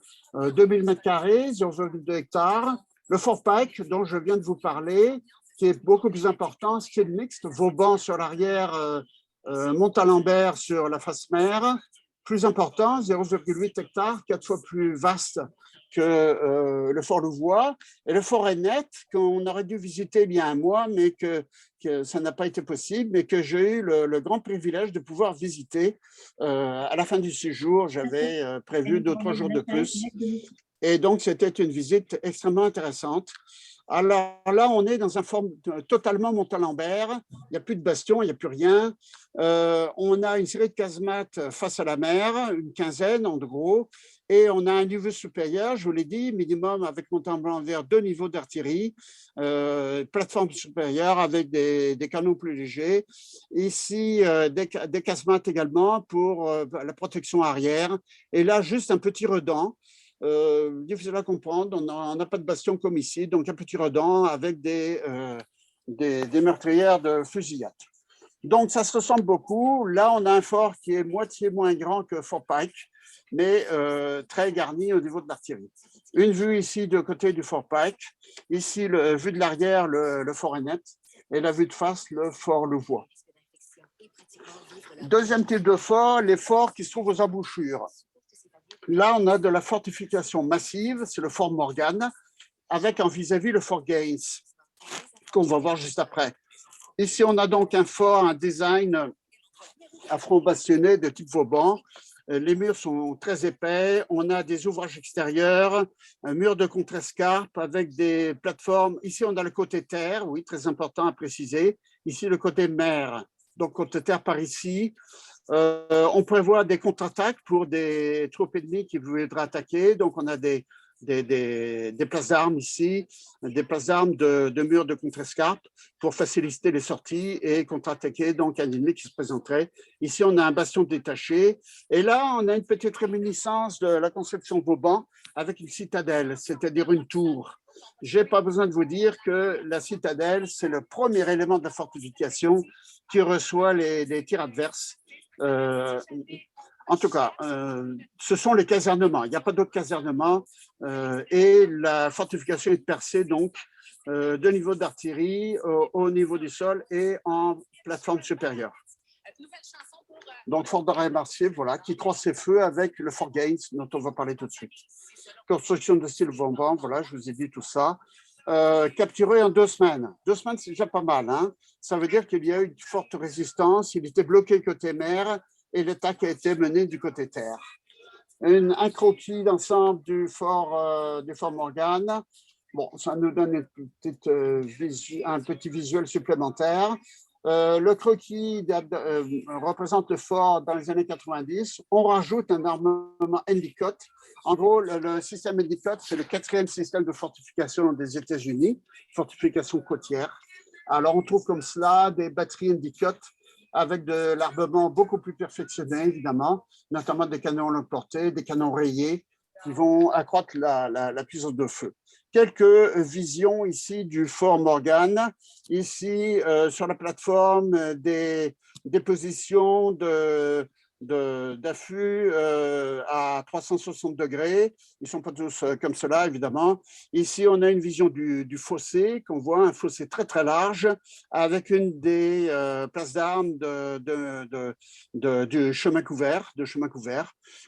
m², 0,2 hectares. Le fort Pike, dont je viens de vous parler, qui est beaucoup plus important, style mixte, Vauban sur l'arrière, Montalembert sur la face mer, plus important, 0,8 hectares, 4 fois plus vaste que le fort Louvois. Et le fort Renette, qu'on aurait dû visiter il y a un mois, mais que ça n'a pas été possible, mais que j'ai eu le grand privilège de pouvoir visiter à la fin du séjour. J'avais prévu 2 ou 3 jours de plus. Et donc, c'était une visite extrêmement intéressante. Alors là, on est dans un fort totalement Montalembert. Il n'y a plus de bastion, il n'y a plus rien. On a une série de casemates face à la mer, une quinzaine en gros. Et on a un niveau supérieur, je vous l'ai dit, minimum avec Montalembert 2 niveaux d'artillerie, plateforme supérieure avec des canons plus légers. Ici, des casemates également pour la protection arrière. Et là, juste un petit redent. Difficile à comprendre, on n'a pas de bastion comme ici, donc un petit redent avec des meurtrières de fusillade. Donc ça se ressemble beaucoup. Là, on a un fort qui est moitié moins grand que Fort Pike, mais très garni au niveau de l'artillerie. Une vue ici de côté du Fort Pike, ici, vue de l'arrière, le fort Renette, et la vue de face, le fort Louvois. Deuxième type de fort, les forts qui se trouvent aux embouchures. Là, on a de la fortification massive, c'est le fort Morgan, avec en vis-à-vis le fort Gaines, qu'on va voir juste après. Ici, on a donc un fort, un design à front bastionné de type Vauban. Les murs sont très épais. On a des ouvrages extérieurs, un mur de contre-escarpe avec des plateformes. Ici, on a le côté terre, oui, très important à préciser. Ici, le côté mer, donc côté terre par ici. On prévoit des contre-attaques pour des troupes ennemies qui voudraient attaquer. Donc, on a des places d'armes ici, des places d'armes de murs de contre-escarpe pour faciliter les sorties et contre-attaquer donc un ennemi qui se présenterait. Ici, on a un bastion détaché. Et là, on a une petite réminiscence de la conception Vauban avec une citadelle, c'est-à-dire une tour. Je n'ai pas besoin de vous dire que la citadelle, c'est le premier élément de la fortification qui reçoit les tirs adverses. En tout cas, ce sont les casernements. Il n'y a pas d'autres casernements et la fortification est percée donc de niveau d'artillerie au niveau du sol et en plateforme supérieure. Donc, Fort d'Arrêt-Marcier, voilà, qui croise ses feux avec le Fort Gaines, dont on va parler tout de suite. Construction de style Vauban, voilà, je vous ai dit tout ça. Capturé en 2 semaines. 2 semaines, c'est déjà pas mal. Hein. Ça veut dire qu'il y a eu une forte résistance. Il était bloqué côté mer et l'attaque a été menée du côté terre. Un croquis d'ensemble du fort Morgane. Bon, ça nous donne un petit visuel supplémentaire. Le croquis représente le fort dans les années 90. On rajoute un armement Endicott. En gros, le système Endicott, c'est le 4e système de fortification des États-Unis, fortification côtière. Alors, on trouve comme cela des batteries Endicott avec de l'armement beaucoup plus perfectionné, évidemment, notamment des canons longue portée, des canons rayés qui vont accroître la puissance de feu. Quelques visions ici du fort Morgane. Ici, sur la plateforme, des positions d'affût à 360 degrés. Ils ne sont pas tous comme cela, évidemment. Ici, on a une vision du fossé, qu'on voit, un fossé très, très large, avec une des places d'armes du chemin couvert,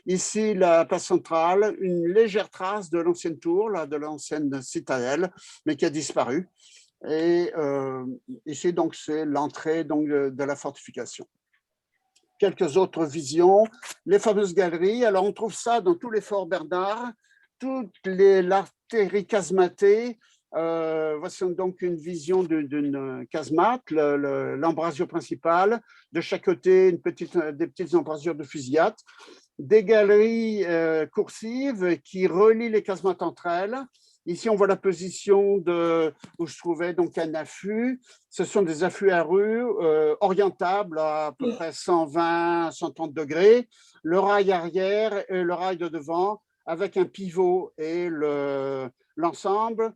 Ici, la place centrale, une légère trace de l'ancienne tour, là, de l'ancienne citadelle, mais qui a disparu. Et ici, donc, c'est l'entrée de la fortification. Quelques autres visions, les fameuses galeries. Alors, on trouve ça dans tous les forts Bernard, toute l'artillerie casematée. Voici donc une vision d'une casemate, l'embrasure principale. De chaque côté, des petites embrasures de fusillade. Des galeries coursives qui relient les casemates entre elles. Ici, on voit la position où je trouvais donc un affût. Ce sont des affûts à rue orientables à peu près 120, 130 degrés. Le rail arrière et le rail de devant avec un pivot et l'ensemble.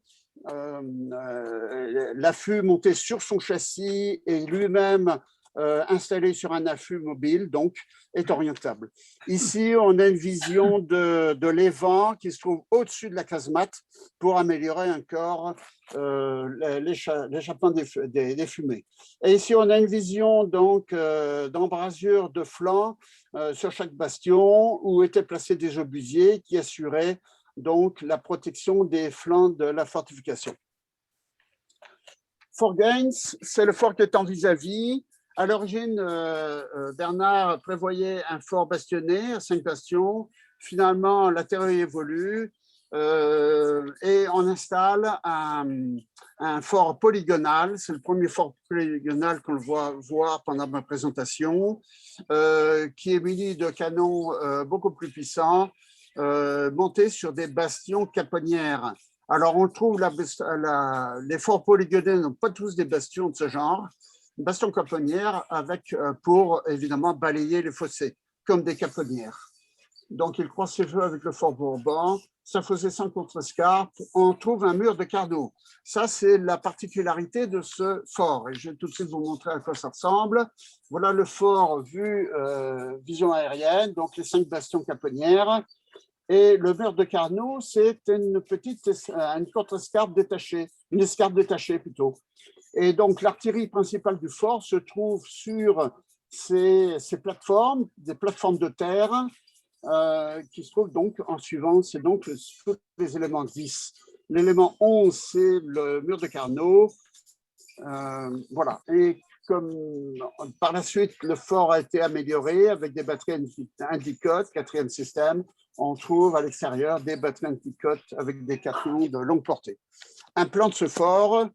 L'affût monté sur son châssis et lui-même installé sur un affût mobile, donc est orientable. Ici, on a une vision de l'évent qui se trouve au-dessus de la casemate pour améliorer encore l'échappement des fumées. Et ici, on a une vision donc d'embrasure de flanc sur chaque bastion où étaient placés des obusiers qui assuraient donc la protection des flancs de la fortification. Fort Gaines, c'est le fort qui est en vis-à-vis. À l'origine, Bernard prévoyait un fort bastionné à 5 bastions. Finalement, la théorie évolue et on installe un fort polygonal. C'est le premier fort polygonal qu'on voit voir pendant ma présentation, qui est muni de canons beaucoup plus puissants, montés sur des bastions caponnières. Alors, on trouve les forts polygonaux n'ont pas tous des bastions de ce genre. Bastion caponnière avec pour évidemment balayer les fossés comme des caponnières. Donc il croise ses feux avec le fort Bourbon, ça faisait sans contrescarpe. On trouve un mur de Carnot. Ça c'est la particularité de ce fort et je vais tout de suite vous montrer à quoi ça ressemble. Voilà le fort vu vision aérienne, donc les 5 bastions caponnières. Et le mur de Carnot, c'est une contrescarpe détachée, une escarpe détachée plutôt. Et donc, l'artillerie principale du fort se trouve sur ces plateformes, des plateformes de terre, qui se trouvent donc en suivant, c'est donc tous les éléments 10. L'élément 11, c'est le mur de Carnot. Voilà. Et comme par la suite, le fort a été amélioré avec des batteries Endicott, 4e système, on trouve à l'extérieur des batteries Endicott avec des canons de longue portée. Un plan de ce fort,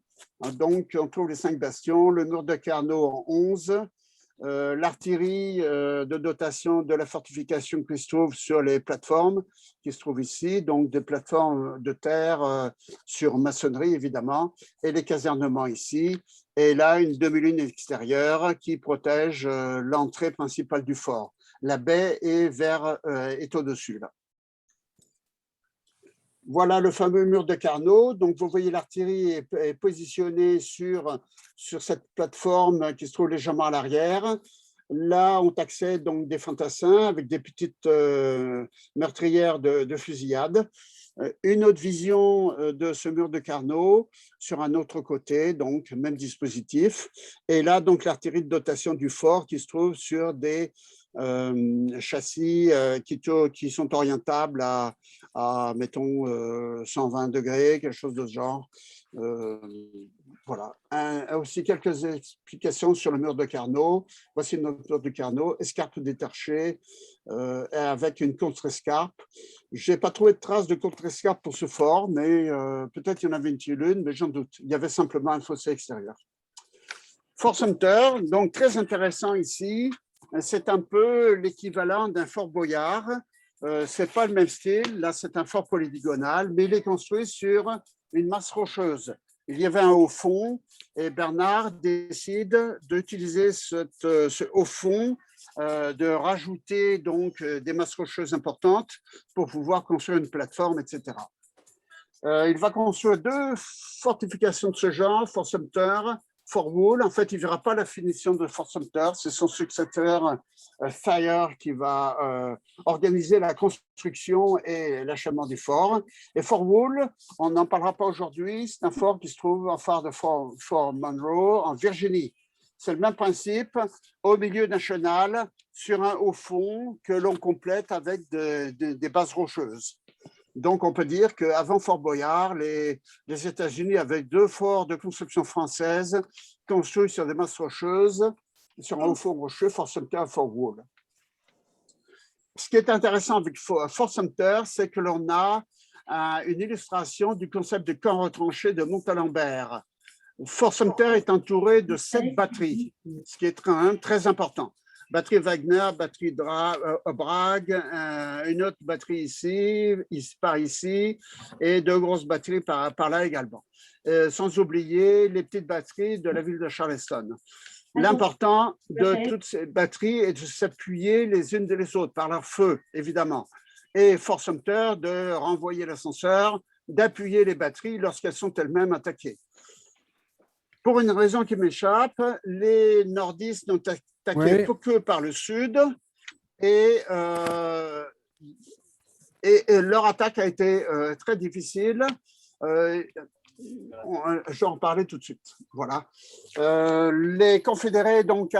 donc on trouve les 5 bastions, le mur de Carnot en 11, l'artillerie de dotation de la fortification qui se trouve sur les plateformes, qui se trouvent ici, donc des plateformes de terre sur maçonnerie évidemment, et les casernements ici, et là une demi-lune extérieure qui protège l'entrée principale du fort. La baie est au-dessus là. Voilà le fameux mur de Carnot. Donc, vous voyez, l'artillerie est positionnée sur cette plateforme qui se trouve légèrement à l'arrière. Là, on accède donc des fantassins avec des petites meurtrières de fusillade. Une autre vision de ce mur de Carnot sur un autre côté, donc même dispositif. Et là, donc l'artillerie de dotation du fort qui se trouve sur des châssis qui sont orientables à mettons, 120 degrés, quelque chose de ce genre. Voilà. Aussi quelques explications sur le mur de Carnot. Voici notre mur de Carnot, escarpe détachée avec une contre-escarpe. Je n'ai pas trouvé de traces de contre-escarpe pour ce fort, mais peut-être il y en avait une, mais j'en doute. Il y avait simplement un fossé extérieur. Fort Sumter, donc très intéressant ici. C'est un peu l'équivalent d'un fort Boyard. Ce n'est pas le même style. Là, c'est un fort polygonal, mais il est construit sur une masse rocheuse. Il y avait un haut fond et Bernard décide d'utiliser ce haut fond, de rajouter donc des masses rocheuses importantes pour pouvoir construire une plateforme, etc. Il va construire 2 fortifications de ce genre, Fort Sumter, Fort Wool. En fait, il ne verra pas la finition de Fort Sumter. C'est son successeur, Thayer, qui va organiser la construction et l'achèvement du fort. Et Fort Wool, on n'en parlera pas aujourd'hui. C'est un fort qui se trouve en phare de Fort Monroe, en Virginie. C'est le même principe, au milieu d'un chenal, sur un haut fond que l'on complète avec des bases rocheuses. Donc, on peut dire qu'avant Fort Boyard, les États-Unis avaient 2 forts de construction française construits sur des masses rocheuses, sur un haut fond rocheux, Fort Sumter et Fort Wool. Ce qui est intéressant avec Fort Sumter, c'est que l'on a une illustration du concept de camp retranché de Montalembert. Fort Sumter est entouré de 7 batteries, ce qui est quand même très important. Batterie Wagner, batterie Bragg, une autre batterie ici, par ici, et 2 grosses batteries par là également. Sans oublier les petites batteries de la ville de Charleston. L'important de toutes ces batteries est de s'appuyer les unes des autres par leur feu, évidemment. Et Fort Sumter de renvoyer l'ascenseur, d'appuyer les batteries lorsqu'elles sont elles-mêmes attaquées. Pour une raison qui m'échappe, les nordistes n'ont attaqué que par le sud et leur attaque a été très difficile. Je vais en parler tout de suite. Voilà. Les Confédérés donc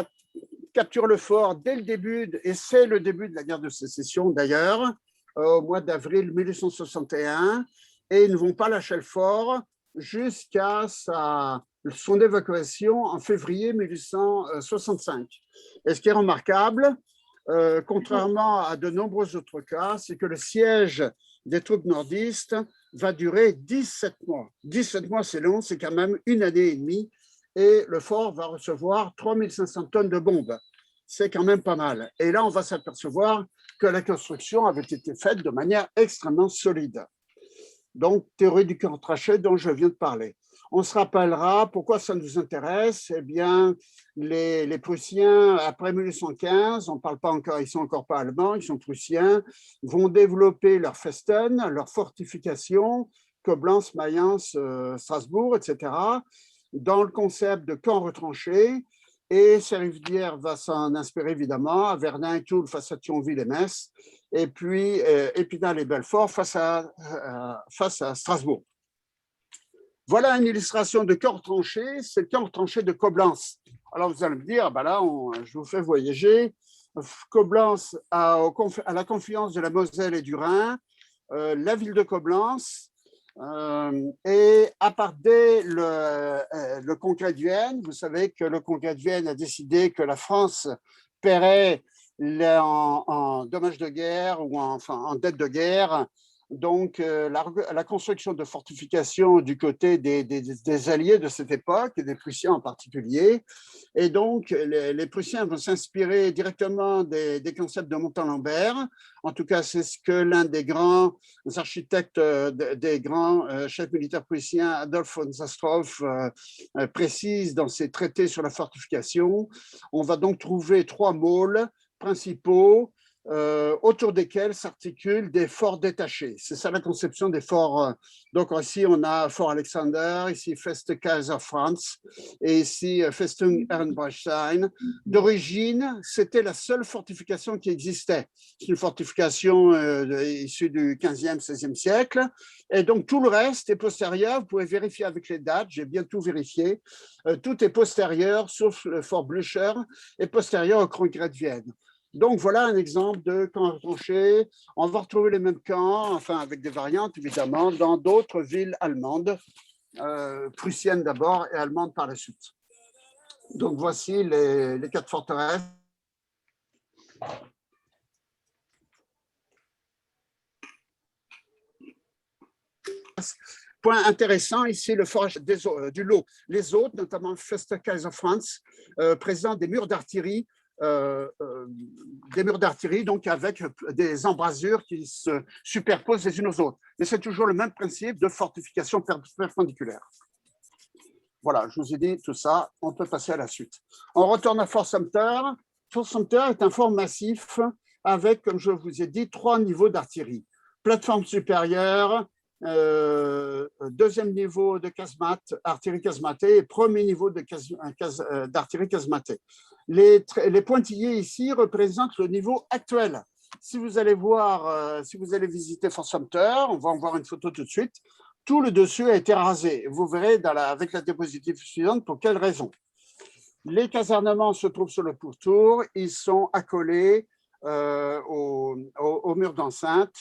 capturent le fort dès le début, et c'est le début de la guerre de sécession d'ailleurs, au mois d'avril 1861, et ils ne vont pas lâcher le fort jusqu'à son évacuation en février 1865. Et ce qui est remarquable, contrairement à de nombreux autres cas, c'est que le siège des troupes nordistes va durer 17 mois. 17 mois, c'est long, c'est quand même 1 année et demie, et le fort va recevoir 3500 tonnes de bombes. C'est quand même pas mal. Et là, on va s'apercevoir que la construction avait été faite de manière extrêmement solide. Donc, théorie du camp tranché dont je viens de parler. On se rappellera pourquoi ça nous intéresse. Eh bien, les Prussiens, après 1815, on ne parle pas encore, ils ne sont encore pas allemands, ils sont prussiens, vont développer leur Festen, leur fortification, Coblence, Mayence, Strasbourg, etc., dans le concept de camp retranché. Et Serivière va s'en inspirer évidemment, à Verdun, Toul face à Thionville et Metz, et puis Épinal et Belfort face à Strasbourg. Voilà une illustration de camp retranché, c'est le camp retranché de Coblence. Alors vous allez me dire, ben là, je vous fais voyager. Coblence à la confluence de la Moselle et du Rhin, la ville de Coblence, et à part dès le congrès de Vienne, vous savez que le congrès de Vienne a décidé que la France paierait en dommages de guerre ou en dette de guerre, donc la construction de fortifications du côté des alliés de cette époque, et des Prussiens en particulier. Et donc, les Prussiens vont s'inspirer directement des concepts de Montalembert. En tout cas, c'est ce que l'un des grands architectes, des grands chefs militaires prussiens, Adolf von Zastrow, précise dans ses traités sur la fortification. On va donc trouver 3 môles principaux autour desquels s'articulent des forts détachés. C'est ça la conception des forts. Donc ici, on a Fort Alexander, ici Feste Kaiser Franz et ici Festung Ehrenbreitstein. D'origine, c'était la seule fortification qui existait. C'est une fortification issue du 15e, 16e siècle. Et donc tout le reste est postérieur. Vous pouvez vérifier avec les dates, j'ai bien tout vérifié. Tout est postérieur, sauf le fort Blücher, et postérieur au Congrès de Vienne. Donc, voilà un exemple de camp retranché. On va retrouver les mêmes camps, enfin avec des variantes évidemment, dans d'autres villes allemandes, prussiennes d'abord et allemandes par la suite. Donc, voici les 4 forteresses. Point intéressant ici, le forage du lot. Les autres, notamment Feste Kaiser Franz, présentent des murs d'artillerie donc avec des embrasures qui se superposent les unes aux autres. Mais c'est toujours le même principe de fortification perpendiculaire. Voilà, je vous ai dit tout ça, on peut passer à la suite. On retourne à Fort Sumter. Fort Sumter est un fort massif avec, comme je vous ai dit, 3 niveaux d'artillerie. Plateforme supérieure, deuxième niveau de casemate, artillerie casematée, et premier niveau d'artillerie casematée. Les pointillés ici représentent le niveau actuel. Si vous allez voir, si vous allez visiter Fort Sumter, on va en voir une photo tout de suite, tout le dessus a été rasé. Vous verrez avec la diapositive suivante pour quelle raison. Les casernements se trouvent sur le pourtour, ils sont accolés au mur d'enceinte.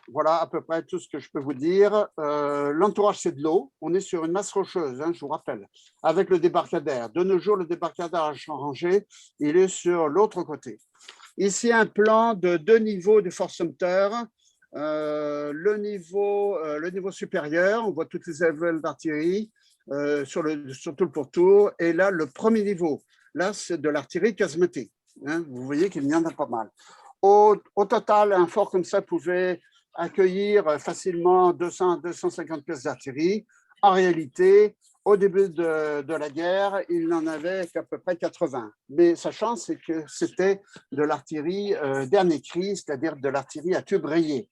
Voilà à peu près tout ce que je peux vous dire. L'entourage, c'est de l'eau. On est sur une masse rocheuse, je vous rappelle, avec le débarcadère. De nos jours, le débarcadère a changé. Il est sur l'autre côté. Ici, un plan de 2 niveaux du Fort Sumter. Le niveau supérieur, on voit toutes les ailes d'artillerie sur tout le pourtour. Et là, le premier niveau, là, c'est de l'artillerie casematée. Vous voyez qu'il y en a pas mal. Au total, un fort comme ça pouvait accueillir facilement 200-250 pièces d'artillerie. En réalité, au début de la guerre, il n'en avait qu'à peu près 80. Mais sa chance, c'est que c'était de l'artillerie dernier cri, c'est-à-dire de l'artillerie à tube rayé.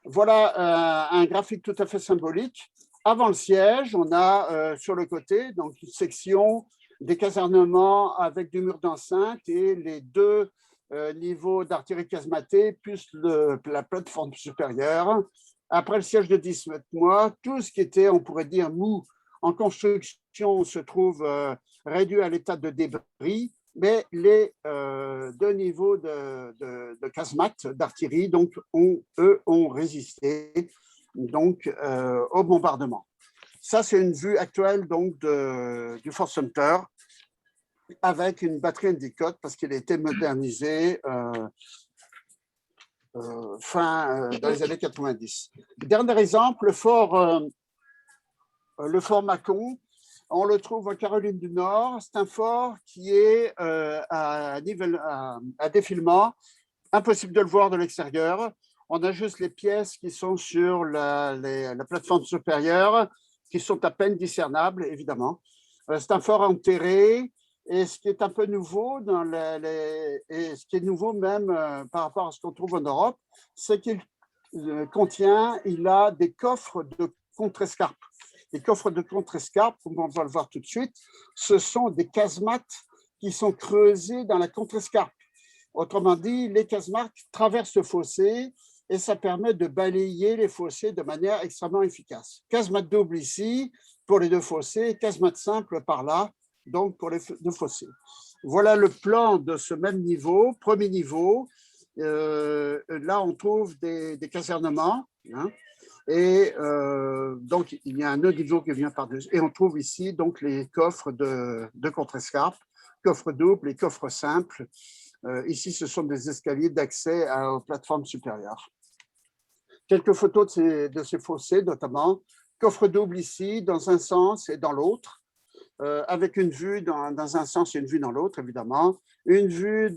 Voilà un graphique tout à fait symbolique. Avant le siège, on a sur le côté donc une section des casernements avec du mur d'enceinte et les 2 niveau d'artillerie casematée, plus la plateforme supérieure. Après le siège de 17 mois, tout ce qui était, on pourrait dire, mou en construction se trouve réduit à l'état de débris, mais les 2 niveaux de casemate, d'artillerie, donc, eux, ont résisté donc, au bombardement. Ça, c'est une vue actuelle donc, du Fort Sumter, avec une batterie Endicott parce qu'il a été modernisé dans les années 90. Dernier exemple, le fort Mâcon, on le trouve en Caroline du Nord. C'est un fort qui est à défilement, impossible de le voir de l'extérieur. On a juste les pièces qui sont sur la plateforme supérieure, qui sont à peine discernables, évidemment. C'est un fort enterré. Et ce qui est un peu nouveau, et ce qui est nouveau même par rapport à ce qu'on trouve en Europe, c'est qu'il il a des coffres de contre-escarpe. Les coffres de contre-escarpe, comme on va le voir tout de suite, ce sont des casemates qui sont creusés dans la contre-escarpe. Autrement dit, les casemates traversent le fossé et ça permet de balayer les fossés de manière extrêmement efficace. Casemate double ici pour les 2 fossés, casemate simple par là, donc pour les 2 fossés. Voilà le plan de ce même niveau, premier niveau. Là, on trouve des casernements. Et donc, il y a un autre niveau qui vient par-dessus. Et on trouve ici donc les coffres de contre-escarpe, coffres doubles et coffres simples. Ici, ce sont des escaliers d'accès aux plateformes supérieures. Quelques photos de ces fossés, notamment. Coffre double ici, dans un sens et dans l'autre, avec une vue dans un sens et une vue dans l'autre, évidemment. Une vue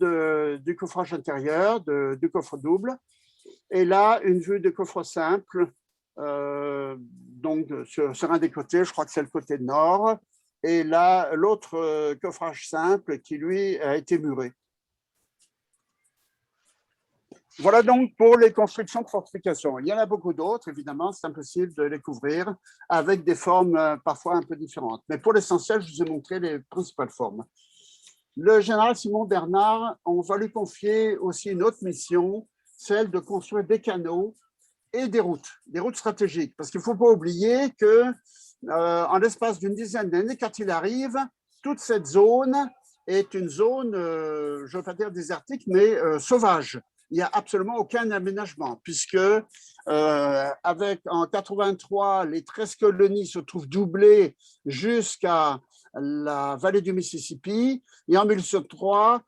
du coffrage intérieur, du coffre double. Et là, une vue de coffre simple, donc sur un des côtés, je crois que c'est le côté nord. Et là, l'autre coffrage simple qui, lui, a été muré. Voilà donc pour les constructions de fortifications. Il y en a beaucoup d'autres, évidemment, c'est impossible de les couvrir avec des formes parfois un peu différentes. Mais pour l'essentiel, je vous ai montré les principales formes. Le général Simon Bernard, on va lui confier aussi une autre mission, celle de construire des canaux et des routes stratégiques. Parce qu'il ne faut pas oublier que en l'espace d'une dizaine d'années, quand il arrive, toute cette zone est une zone, je ne veux pas dire désertique, mais sauvage. Il n'y a absolument aucun aménagement, puisque avec en 83, les 13 colonies se trouvent doublées jusqu'à la vallée du Mississippi, et en 1903,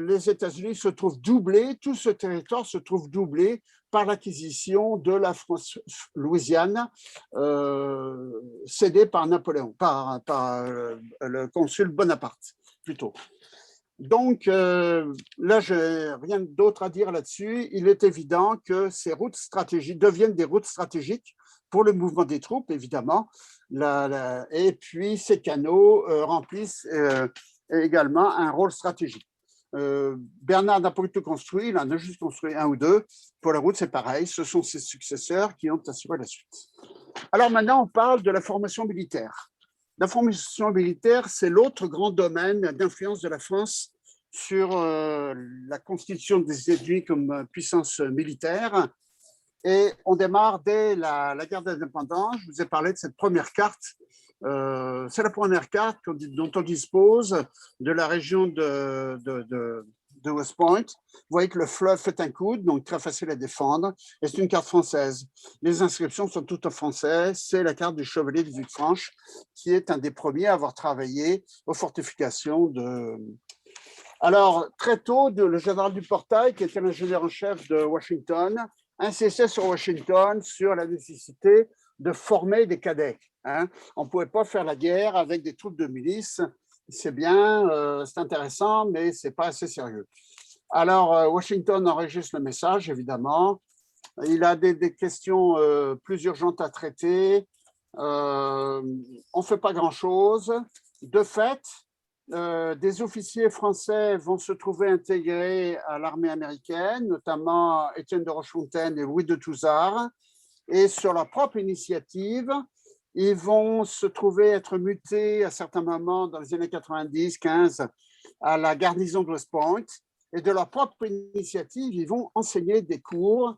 les États-Unis se trouvent doublés, tout ce territoire se trouve doublé par l'acquisition de la France-Louisiane cédée par Napoléon, par le consul Bonaparte, plutôt. Donc, là, je n'ai rien d'autre à dire là-dessus. Il est évident que ces routes stratégiques deviennent des routes stratégiques pour le mouvement des troupes, évidemment. Et puis, ces canaux remplissent également un rôle stratégique. Bernard n'a pas tout construit, il en a juste construit un ou deux. Pour la route, c'est pareil. Ce sont ses successeurs qui ont assuré la suite. Alors maintenant, on parle de la formation militaire. La formation militaire, c'est l'autre grand domaine d'influence de la France sur la constitution des États-Unis comme puissance militaire. Et on démarre dès la guerre d'indépendance. Je vous ai parlé de cette première carte. C'est la première carte dont on dispose de la région de West Point. Vous voyez que le fleuve fait un coude, donc très facile à défendre. Et c'est une carte française. Les inscriptions sont toutes en français. C'est la carte du chevalier de Villefranche, qui est un des premiers à avoir travaillé aux fortifications de... Alors, très tôt, le général Duportail, qui était l'ingénieur en chef de Washington, insistait sur Washington, sur la nécessité de former des cadets. Hein. On ne pouvait pas faire la guerre avec des troupes de milice. C'est bien, c'est intéressant, mais ce n'est pas assez sérieux. Alors, Washington enregistre le message, évidemment. Il a des questions plus urgentes à traiter. On ne fait pas grand-chose. De fait, des officiers français vont se trouver intégrés à l'armée américaine, notamment Étienne de Rochefontaine et Louis de Touzard. Et sur leur propre initiative, ils vont se trouver être mutés à certains moments dans les années 90, 15 à la garnison de West Point. Et de leur propre initiative, ils vont enseigner des cours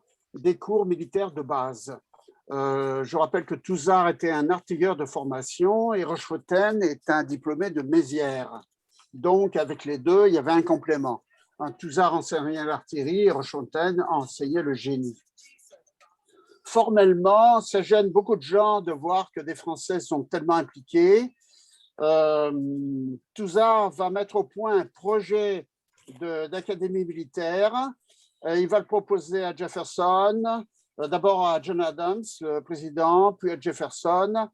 militaires de base. Je rappelle que Touzard était un artilleur de formation et Rochefontaine est un diplômé de Mézières. Donc, avec les deux, il y avait un complément. Touzard enseignait l'artillerie et Rochefontaine enseignait le génie. Formellement, ça gêne beaucoup de gens de voir que des Français sont tellement impliqués. Touzard va mettre au point un projet d'académie militaire. Il va le proposer à Jefferson, d'abord à John Adams, le président, puis à Jefferson.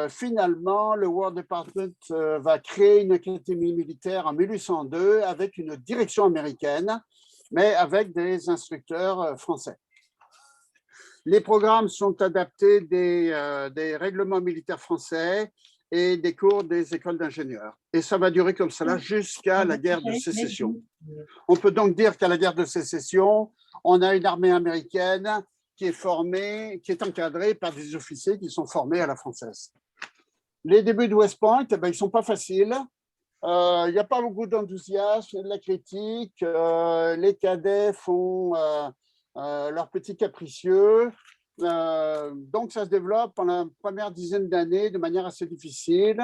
Finalement, le War Department va créer une académie militaire en 1802 avec une direction américaine, mais avec des instructeurs français. Les programmes sont adaptés des règlements militaires français et des cours des écoles d'ingénieurs. Et ça va durer comme cela jusqu'à la guerre de sécession. On peut donc dire qu'à la guerre de sécession, on a une armée américaine qui est formée, qui est encadrée par des officiers qui sont formés à la française. Les débuts de West Point, ils ne sont pas faciles. Il n'y a pas beaucoup d'enthousiasme, de la critique. Les cadets font leurs petits capricieux. Donc, ça se développe pendant la première dizaine d'années de manière assez difficile.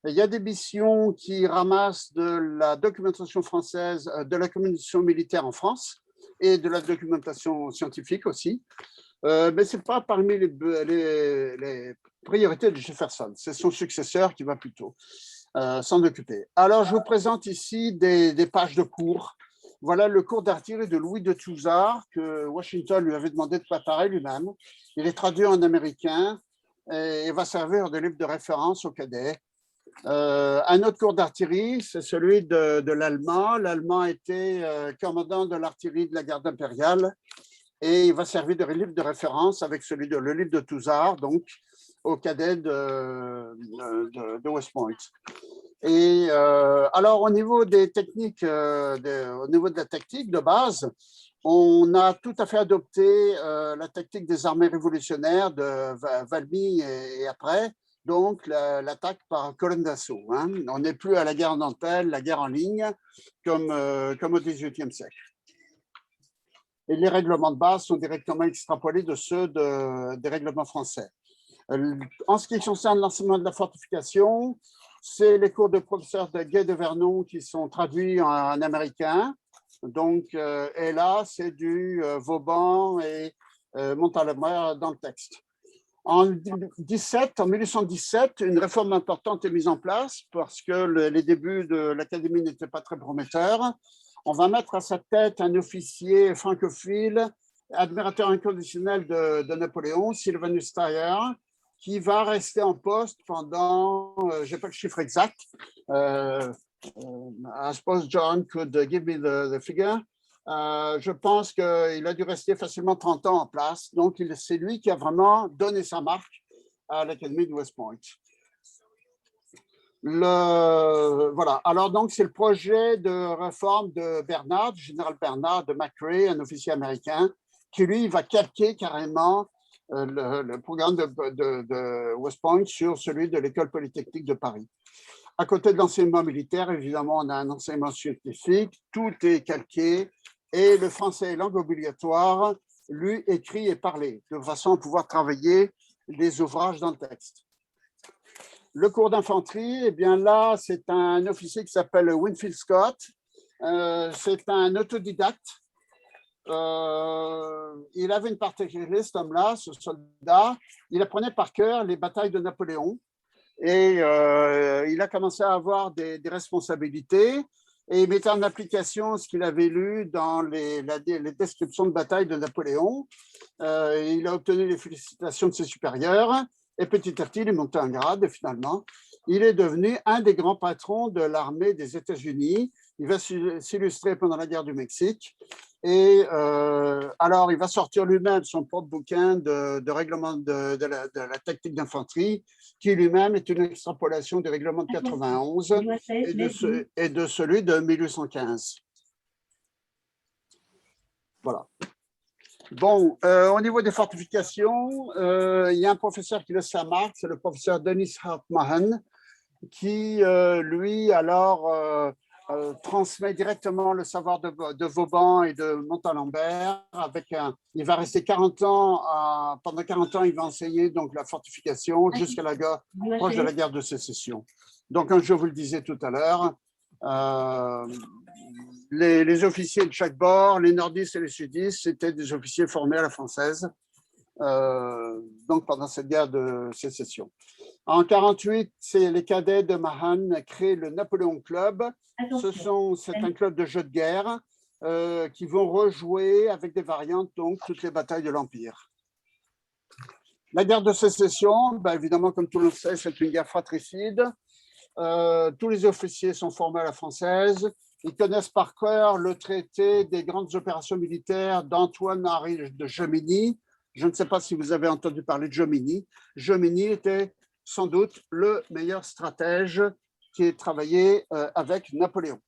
Il y a des missions qui ramassent de la documentation française, de la communication militaire en France et de la documentation scientifique aussi. Mais ce n'est pas parmi les priorités de Jefferson. C'est son successeur qui va plutôt s'en occuper. Alors, je vous présente ici des pages de cours. Voilà le cours d'artillerie de Louis de Touzard que Washington lui avait demandé de préparer lui-même. Il est traduit en américain et va servir de livre de référence aux cadets. Un autre cours d'artillerie, c'est celui de l'Allemand. L'Allemand était commandant de l'artillerie de la garde impériale et il va servir de livre de référence avec le livre de Touzard, donc aux cadets de West Point. Et alors, au niveau des techniques, au niveau de la tactique de base, On a tout à fait adopté la tactique des armées révolutionnaires de Valmy et après, donc l'attaque par colonne d'assaut. Hein. On n'est plus à la guerre en dentelle, la guerre en ligne, comme au XVIIIe siècle. Et les règlements de base sont directement extrapolés de ceux des règlements français. En ce qui concerne l'enseignement de la fortification, c'est les cours de professeur de Gay de Vernon qui sont traduits en américain. Donc, et là, c'est du Vauban et Montalembert dans le texte. En 1817, une réforme importante est mise en place parce que les débuts de l'académie n'étaient pas très prometteurs. On va mettre à sa tête un officier francophile, admirateur inconditionnel de Napoléon, Sylvanus Steyr, qui va rester en poste pendant, je n'ai pas le chiffre exact, I suppose John could give me the figure. Je pense qu'il a dû rester facilement 30 ans en place. Donc, c'est lui qui a vraiment donné sa marque à l'Académie de West Point. Voilà. Alors, donc, c'est le projet de réforme de Bernard, du général Bernard de McCrae, un officier américain, qui, lui, va calquer carrément le programme de West Point sur celui de l'École polytechnique de Paris. À côté de l'enseignement militaire, évidemment, on a un enseignement scientifique, tout est calqué, et le français est langue obligatoire, lu, écrit et parlé, de façon à pouvoir travailler les ouvrages dans le texte. Le cours d'infanterie, eh bien là, c'est un officier qui s'appelle Winfield Scott, c'est un autodidacte. Il avait une particularité, cet homme-là, ce soldat, il apprenait par cœur les batailles de Napoléon. Et il a commencé à avoir des responsabilités et il mettait en application ce qu'il avait lu dans les descriptions de bataille de Napoléon. Il a obtenu les félicitations de ses supérieurs et petit à petit, il est monté en grade et finalement, il est devenu un des grands patrons de l'armée des États-Unis. Il va s'illustrer pendant la guerre du Mexique. Et alors, il va sortir lui-même son propre bouquin de règlement de la tactique d'infanterie, qui lui-même est une extrapolation du règlement de 91 et de celui de 1815. Voilà. Bon, au niveau des fortifications, il y a un professeur qui le sa marque, c'est le professeur Dennis Hartmahan, qui, lui, alors, transmet directement le savoir de Vauban et de Montalembert. Il va rester 40 ans, pendant 40 ans, il va enseigner donc, la fortification jusqu'à la guerre, proche de la guerre de sécession. Donc, comme je vous le disais tout à l'heure, les officiers de chaque bord, les nordistes et les sudistes, c'était des officiers formés à la française, donc pendant cette guerre de sécession. En 1948, c'est les cadets de Mahan créent le Napoléon Club. C'est un club de jeux de guerre qui vont rejouer avec des variantes, donc toutes les batailles de l'Empire. La guerre de sécession, ben évidemment, comme tout le monde sait, c'est une guerre fratricide. Tous les officiers sont formés à la française. Ils connaissent par cœur le traité des grandes opérations militaires d'Antoine-Henri de Jomini. Je ne sais pas si vous avez entendu parler de Jomini. Jomini était sans doute le meilleur stratège qui ait travaillé avec Napoléon.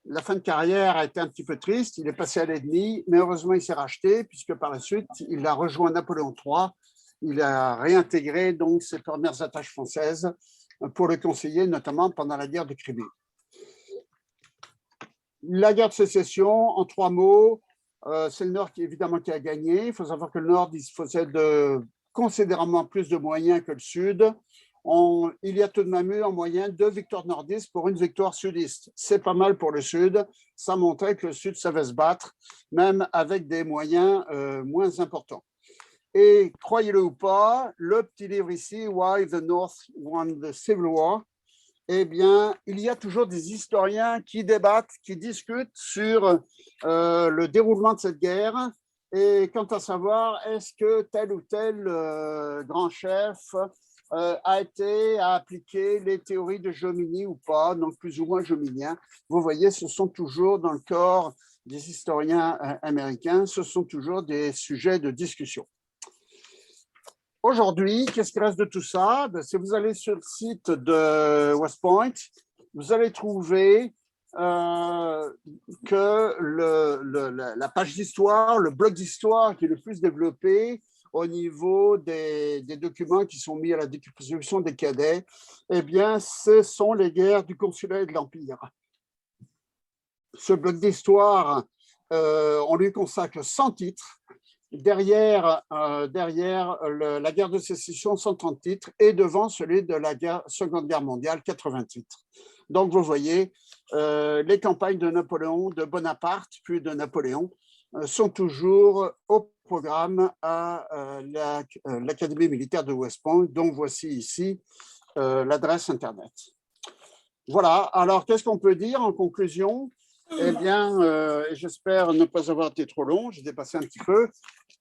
La fin de carrière a été un petit peu triste. Il est passé à l'ennemi, mais heureusement, il s'est racheté puisque par la suite, il a rejoint Napoléon III. Il a réintégré donc ses premières attaches françaises pour le conseiller, notamment pendant la guerre de Crimée. La guerre de sécession, en 3 mots, c'est le Nord qui évidemment qui a gagné. Il faut savoir que le Nord disposait de considérablement plus de moyens que le Sud. Il y a tout de même eu en moyenne 2 victoires nordistes pour une victoire sudiste. C'est pas mal pour le Sud. Ça montrait que le Sud savait se battre, même avec des moyens moins importants. Et croyez-le ou pas, le petit livre ici, Why the North Won the Civil War, eh bien, il y a toujours des historiens qui débattent, qui discutent sur le déroulement de cette guerre et quant à savoir, est-ce que tel ou tel grand chef a appliqué les théories de Jomini ou pas, donc plus ou moins jominien. Vous voyez, ce sont toujours dans le corps des historiens américains, ce sont toujours des sujets de discussion. Aujourd'hui, qu'est-ce qui reste de tout ça? Si vous allez sur le site de West Point, vous allez trouver que la page d'histoire, le bloc d'histoire qui est le plus développé au niveau des documents qui sont mis à la disposition des cadets, eh bien, ce sont les guerres du Consulat et de l'Empire. Ce bloc d'histoire, on lui consacre 100 titres. Derrière la guerre de sécession, 130 titres, et devant celui de la Seconde Guerre mondiale, 80 titres. Donc, vous voyez, les campagnes de Napoléon, de Bonaparte, puis de Napoléon, sont toujours au programme à l'Académie militaire de West Point, dont voici ici l'adresse Internet. Voilà, alors qu'est-ce qu'on peut dire en conclusion? Eh bien, j'espère ne pas avoir été trop long, j'ai dépassé un petit peu.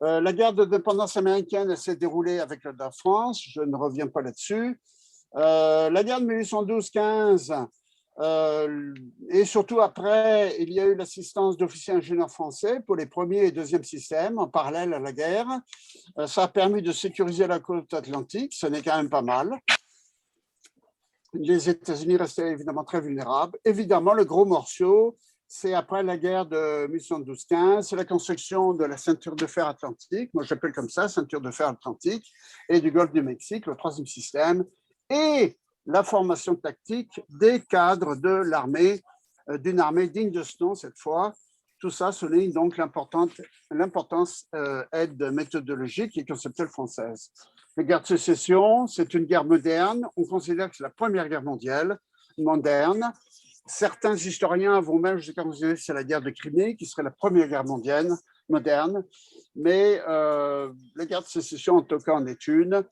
La guerre de dépendance américaine s'est déroulée avec la France, je ne reviens pas là-dessus. La guerre de 1812-15, et surtout après, il y a eu l'assistance d'officiers ingénieurs français pour les premiers et deuxièmes systèmes en parallèle à la guerre. Ça a permis de sécuriser la côte atlantique, ce n'est quand même pas mal. Les États-Unis restaient évidemment très vulnérables. Évidemment, le gros morceau, c'est après la guerre de 1812-15, c'est la construction de la ceinture de fer atlantique, moi j'appelle comme ça, ceinture de fer atlantique, et du golfe du Mexique, le troisième système, et la formation tactique des cadres de l'armée, d'une armée digne de ce nom cette fois. Tout ça souligne donc l'importance aide méthodologique et conceptuelle française. La guerre de sécession, c'est une guerre moderne. On considère que c'est la première guerre mondiale moderne. Certains historiens vont même jusqu'à considérer que c'est la guerre de Crimée, qui serait la première guerre mondiale moderne. Mais la guerre de sécession, en tout cas, en est une.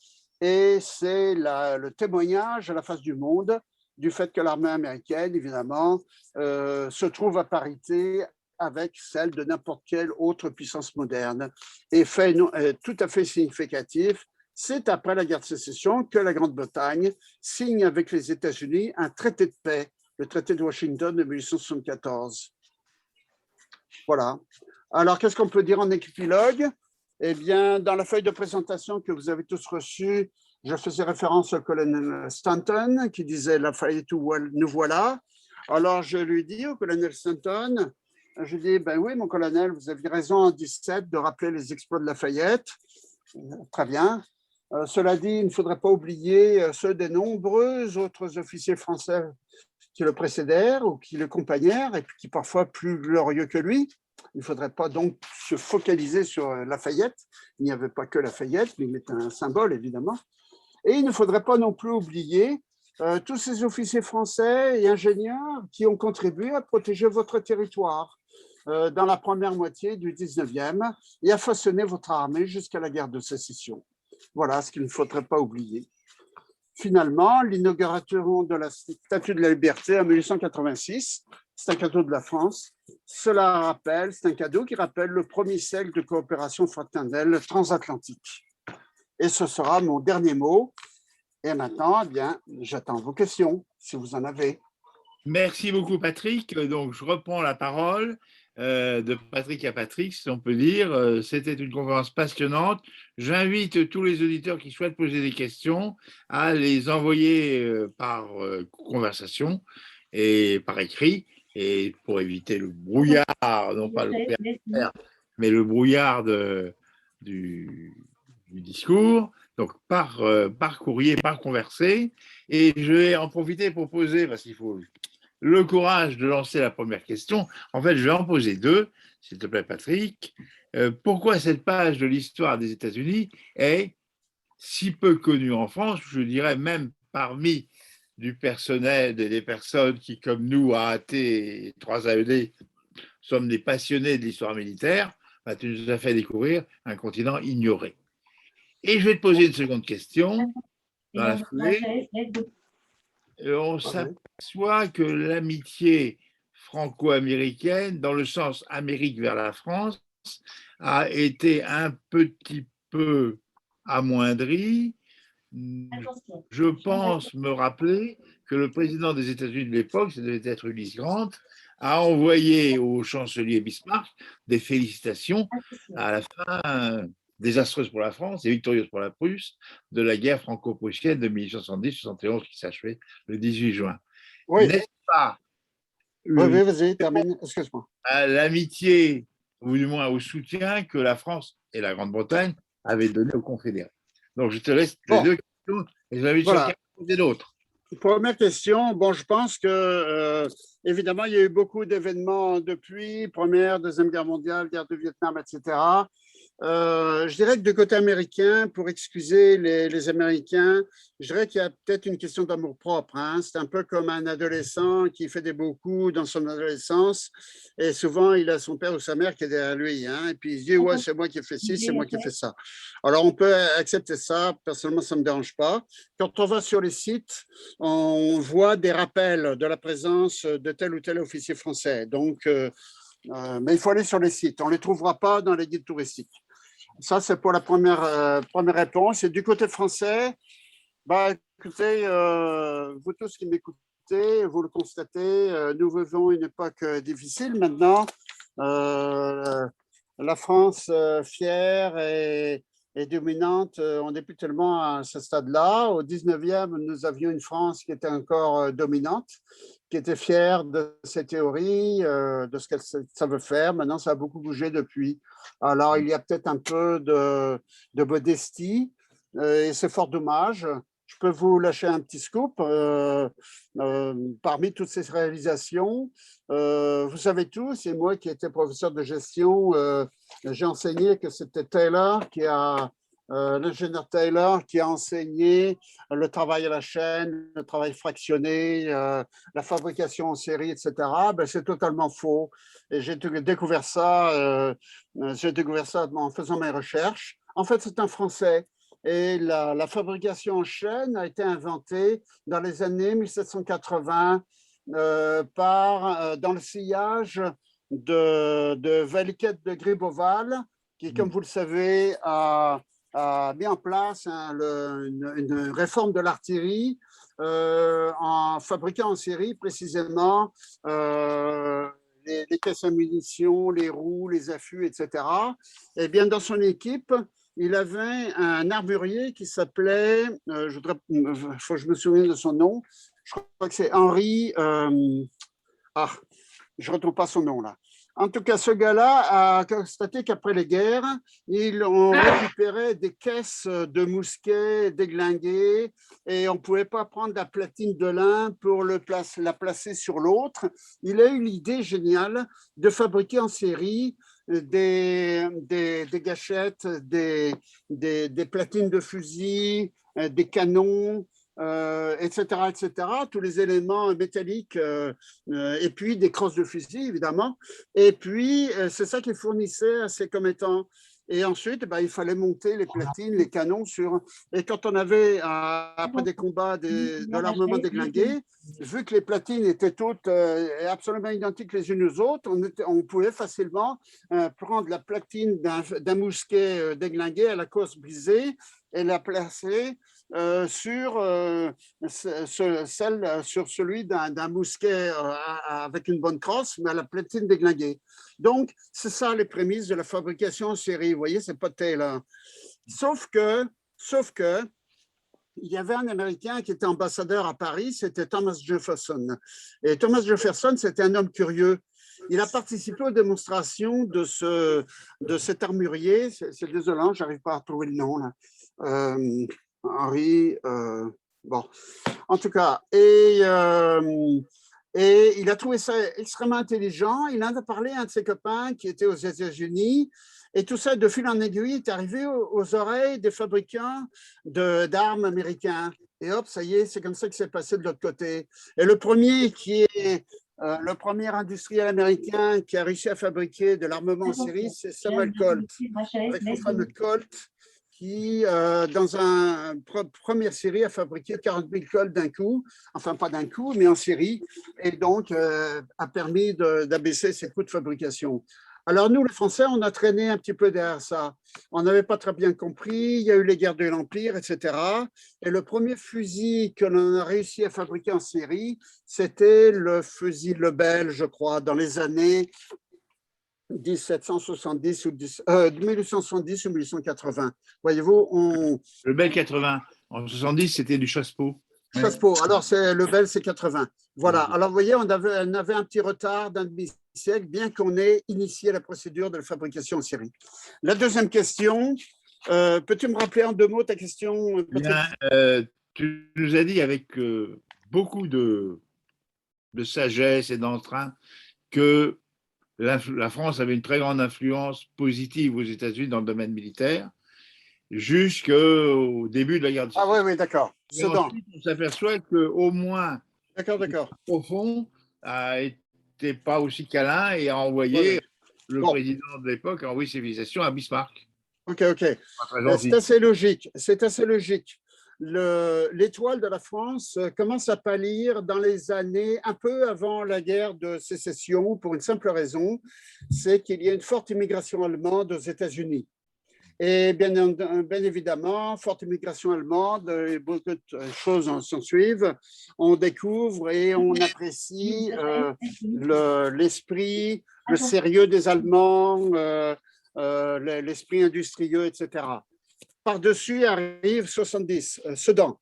Et c'est le témoignage à la face du monde du fait que l'armée américaine, évidemment, se trouve à parité avec celle de n'importe quelle autre puissance moderne. Et fait tout à fait significatif, c'est après la guerre de sécession que la Grande-Bretagne signe avec les États-Unis un traité de paix, le traité de Washington de 1874. Voilà. Alors, qu'est-ce qu'on peut dire en épilogue? Eh bien, dans la feuille de présentation que vous avez tous reçue, je faisais référence au colonel Stanton qui disait « Lafayette, nous voilà ». Alors, je lui dis au colonel Stanton, je dis « Ben oui, mon colonel, vous aviez raison en 17 de rappeler les exploits de Lafayette. Très bien. Cela dit, il ne faudrait pas oublier ceux des nombreux autres officiers français qui le précédèrent ou qui le accompagnèrent et qui parfois plus glorieux que lui. Il ne faudrait pas donc se focaliser sur Lafayette. Il n'y avait pas que Lafayette, mais il est un symbole, évidemment. Et il ne faudrait pas non plus oublier tous ces officiers français et ingénieurs qui ont contribué à protéger votre territoire dans la première moitié du 19e et à façonner votre armée jusqu'à la guerre de sécession. Voilà ce qu'il ne faudrait pas oublier. Finalement, l'inauguration de la Statue de la Liberté en 1886, c'est un cadeau de la France. Cela rappelle, c'est un cadeau qui rappelle le premier siècle de coopération fraternelle transatlantique. Et ce sera mon dernier mot. Et maintenant, eh bien, j'attends vos questions, si vous en avez.
Merci beaucoup, Patrick. Donc, je reprends la parole de Patrick à Patrick, si on peut dire. C'était une conférence passionnante. J'invite tous les auditeurs qui souhaitent poser des questions à les envoyer par conversation et par écrit, et pour éviter le brouillard, non pas le PRR, mais le brouillard du discours. Donc, par courrier, par conversé. Et je vais en profiter pour poser, parce qu'il faut le courage de lancer la première question. En fait, je vais en poser deux, s'il te plaît, Patrick. Pourquoi cette page de l'histoire des États-Unis est si peu connue en France, je dirais même parmi du personnel et des personnes qui, comme nous, AAT et 3AED, sommes des passionnés de l'histoire militaire, bah, tu nous as fait découvrir un continent ignoré. Et je vais te poser une seconde question. Dans la foulée, on s'aperçoit que l'amitié franco-américaine, dans le sens Amérique vers la France, a été un petit peu amoindrie. Je pense me rappeler que le président des États-Unis de l'époque, ça devait être Ulysse Grant, a envoyé au chancelier Bismarck des félicitations à la fin désastreuse pour la France et victorieuse pour la Prusse de la guerre franco-prussienne de 1870-71 qui s'achevait le 18 juin.
Oui.
N'est-ce pas
Oui, oui, vas-y, termine. Excuse-moi.
à l'amitié, ou du moins au soutien que la France et la Grande-Bretagne avaient donné aux confédérés. Donc, je te laisse les
Bon,
deux questions et j'invite chacun
voilà.
à poser l'autre.
Première question. Bon, je pense que, évidemment, il y a eu beaucoup d'événements depuis, Première, Deuxième Guerre mondiale, guerre du Vietnam, etc. Je dirais que du côté américain, pour excuser les Américains, je dirais qu'il y a peut-être une question d'amour-propre. Hein. C'est un peu comme un adolescent qui fait des beaux coups dans son adolescence et souvent il a son père ou sa mère qui est derrière lui. Hein, et puis il se dit, ouais, c'est moi qui ai fait ci, c'est moi qui ai fait ça. Alors on peut accepter ça, personnellement ça ne me dérange pas. Quand on va sur les sites, on voit des rappels de la présence de tel ou tel officier français. Donc, mais il faut aller sur les sites. On ne les trouvera pas dans les guides touristiques. Ça, c'est pour la première réponse. Et du côté français, bah, écoutez, vous tous qui m'écoutez, vous le constatez, nous vivons une époque difficile maintenant. La France fière et dominante, on n'est plus tellement à ce stade-là. Au 19e, nous avions une France qui était encore dominante, qui était fière de ses théories, de ce qu'elle savait faire. Maintenant, ça a beaucoup bougé depuis. Alors, il y a peut-être un peu de modestie et c'est fort dommage. Je peux vous lâcher un petit scoop. Parmi toutes ces réalisations, vous savez tous, et moi qui étais professeur de gestion, j'ai enseigné que c'était l'ingénieur Taylor qui a enseigné le travail à la chaîne, le travail fractionné, la fabrication en série, etc. Ben, c'est totalement faux. Et j'ai découvert ça en faisant mes recherches. En fait, c'est un Français. Et la fabrication en chaîne a été inventée dans les années 1780 dans le sillage de Valiquette de Gribeauval, qui, comme vous le savez, a mis en place une réforme de l'artillerie en fabriquant en série précisément les caisses à munitions, les roues, les affûts, etc. Et bien, dans son équipe, il avait un armurier qui s'appelait, faut que je me souvienne de son nom, je crois que c'est Henri, je ne retrouve pas son nom là. En tout cas, ce gars-là a constaté qu'après les guerres, ils ont récupéré des caisses de mousquets déglinguées et on ne pouvait pas prendre la platine de l'un pour la placer sur l'autre. Il a eu l'idée géniale de fabriquer en série des gâchettes, des platines de fusil, des canons, etc., etc., tous les éléments métalliques, et puis des crosses de fusil, évidemment. Et puis, c'est ça qu'ils fournissaient à ces commettants. Et ensuite, il fallait monter les platines, les canons sur. Et quand on avait, après des combats, de l'armement déglingué, vu que les platines étaient toutes absolument identiques les unes aux autres, on pouvait facilement prendre la platine d'un mousquet déglingué à la cosse brisée et la placer sur celui d'un mousquet avec une bonne crosse, mais à la platine déglinguée. Donc, c'est ça les prémices de la fabrication en série. Vous voyez, c'est pas Taylor. Sauf que, il y avait un Américain qui était ambassadeur à Paris, c'était Thomas Jefferson. Et Thomas Jefferson, c'était un homme curieux. Il a participé aux démonstrations de cet armurier. C'est désolant, je n'arrive pas à trouver le nom là. Henri, bon, en tout cas, et il a trouvé ça extrêmement intelligent. Il en a parlé à un de ses copains qui était aux États-Unis. Et tout ça, de fil en aiguille, est arrivé aux oreilles des fabricants d'armes américains. Et hop, ça y est, c'est comme ça que c'est passé de l'autre côté. Et le premier le premier industriel américain qui a réussi à fabriquer de l'armement en série, c'est Samuel Colt, avec son fameux Colt, qui, dans une première série, a fabriqué 40 000 Colts d'un coup, enfin pas d'un coup, mais en série, et donc a permis d'abaisser ses coûts de fabrication. Alors nous, les Français, on a traîné un petit peu derrière ça. On n'avait pas très bien compris, il y a eu les guerres de l'Empire, etc. Et le premier fusil que l'on a réussi à fabriquer en série, c'était le fusil Lebel, je crois, dans les années 1770 ou 1870 ou 1880. Voyez-vous,
Le Bel 80, en 70, c'était du chasse-peau.
Chasse-peau. Alors, le Bell, c'est 80. Voilà.
Mhm.
Alors, vous voyez, on avait un petit retard d'un demi-siècle, bien qu'on ait initié la procédure de la fabrication en série. La deuxième question, peux-tu me rappeler en 2 mots ta question, Patrick?
Bien, tu nous as dit avec beaucoup de sagesse et d'entrain que la France avait une très grande influence positive aux États-Unis dans le domaine militaire jusqu'au début de la guerre de
Ah oui,
sécession.
oui, d'accord.
Et
Sedan.
ensuite, on s'aperçoit qu'au moins,
D'accord, d'accord.
au fond, n'était pas aussi câlin et a
Oui, oui.
envoyé le
Bon,
président de l'époque a envoyé ses félicitations à Bismarck.
ok, ok.
Pas très
C'est
gentil.
assez logique. C'est assez logique. L'étoile de la France commence à pâlir dans les années un peu avant la guerre de sécession pour une simple raison, c'est qu'il y a une forte immigration allemande aux États-Unis. Et bien évidemment, forte immigration allemande, et beaucoup de choses s'en suivent. On découvre et on apprécie l'esprit, le sérieux des Allemands, l'esprit industrieux, etc. Par-dessus arrive 70, Sedan.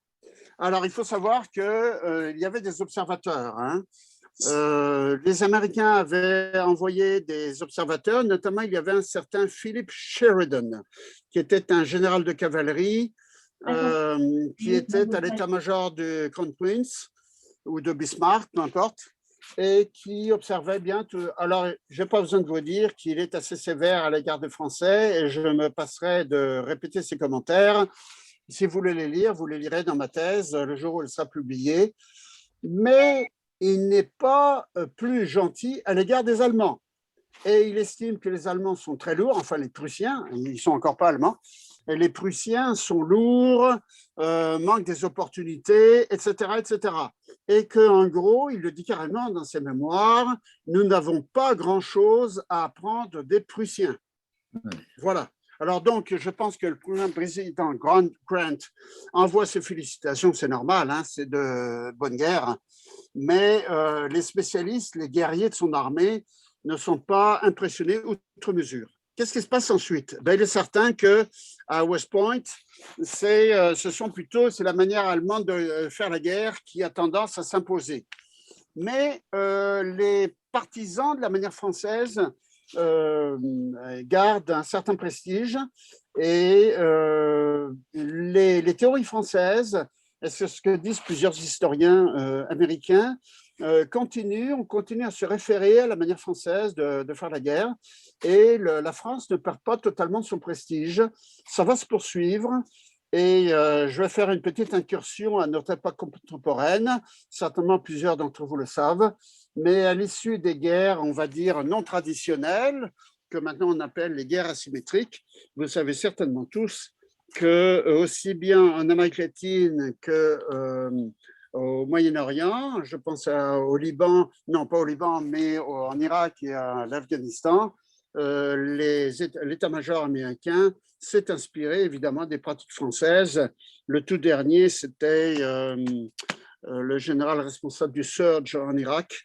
Alors, il faut savoir qu'il y avait des observateurs. Hein. Les Américains avaient envoyé des observateurs, notamment il y avait un certain Philip Sheridan, qui était un général de cavalerie, qui était à l'état-major de Crown Prince ou de Bismarck, peu importe, et qui observait bien tout. Alors, je n'ai pas besoin de vous dire qu'il est assez sévère à l'égard des Français, et je me passerai de répéter ses commentaires. Si vous voulez les lire, vous les lirez dans ma thèse le jour où elle sera publiée. Mais il n'est pas plus gentil à l'égard des Allemands. Et il estime que les Allemands sont très lourds, enfin les Prussiens, ils ne sont encore pas allemands, et les Prussiens sont lourds, manquent des opportunités, etc., etc. Et qu'en gros, il le dit carrément dans ses mémoires, nous n'avons pas grand-chose à apprendre des Prussiens. Voilà. Alors donc, je pense que le président Grant envoie ses félicitations, c'est normal, hein, c'est de bonne guerre, mais les spécialistes, les guerriers de son armée ne sont pas impressionnés outre mesure. Qu'est-ce qui se passe ensuite? Ben, il est certain qu'à West Point, c'est la manière allemande de faire la guerre qui a tendance à s'imposer. Mais les partisans de la manière française gardent un certain prestige et les théories françaises, et c'est ce que disent plusieurs historiens américains, on continue à se référer à la manière française de faire la guerre et la France ne perd pas totalement son prestige. Ça va se poursuivre. Et je vais faire une petite incursion à notre époque contemporaine. Certainement, plusieurs d'entre vous le savent. Mais à l'issue des guerres, on va dire, non traditionnelles, que maintenant on appelle les guerres asymétriques, vous savez certainement tous que aussi bien en Amérique latine qu'au Moyen-Orient, je pense au Liban, non pas au Liban, mais en Irak et à l'Afghanistan, l'état-major américain s'est inspiré évidemment des pratiques françaises. Le tout dernier, c'était le général responsable du Surge en Irak,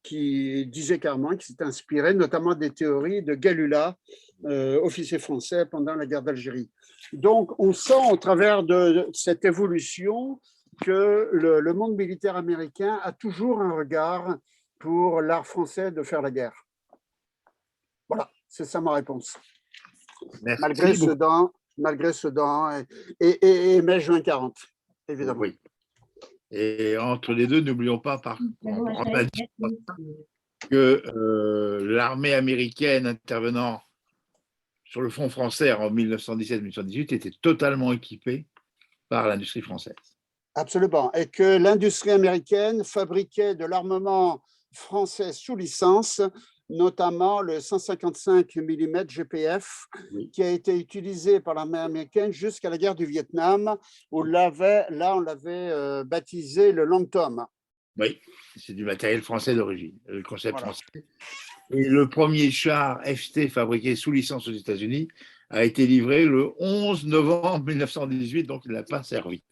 qui disait carrément qu'il s'était inspiré notamment des théories de Galula, officier français pendant la guerre d'Algérie. Donc, on sent au travers de cette évolution que le monde militaire américain a toujours un regard pour l'art français de faire la guerre. Voilà, c'est ça ma réponse.
Merci beaucoup.
Malgré Sedan et mai-juin 40, évidemment.
Oui. Et entre les deux, n'oublions pas que l'armée américaine intervenant sur le front français en 1917-1918 était totalement équipée par l'industrie française.
Absolument. Et que l'industrie américaine fabriquait de l'armement français sous licence, notamment le 155 mm GPF, oui, qui a été utilisé par l'armée américaine jusqu'à la guerre du Vietnam, où on l'avait baptisé le Long Tom.
Oui, c'est du matériel français d'origine, le concept français. Et le premier char FT fabriqué sous licence aux États-Unis a été livré le 11 novembre 1918, donc il n'a pas servi.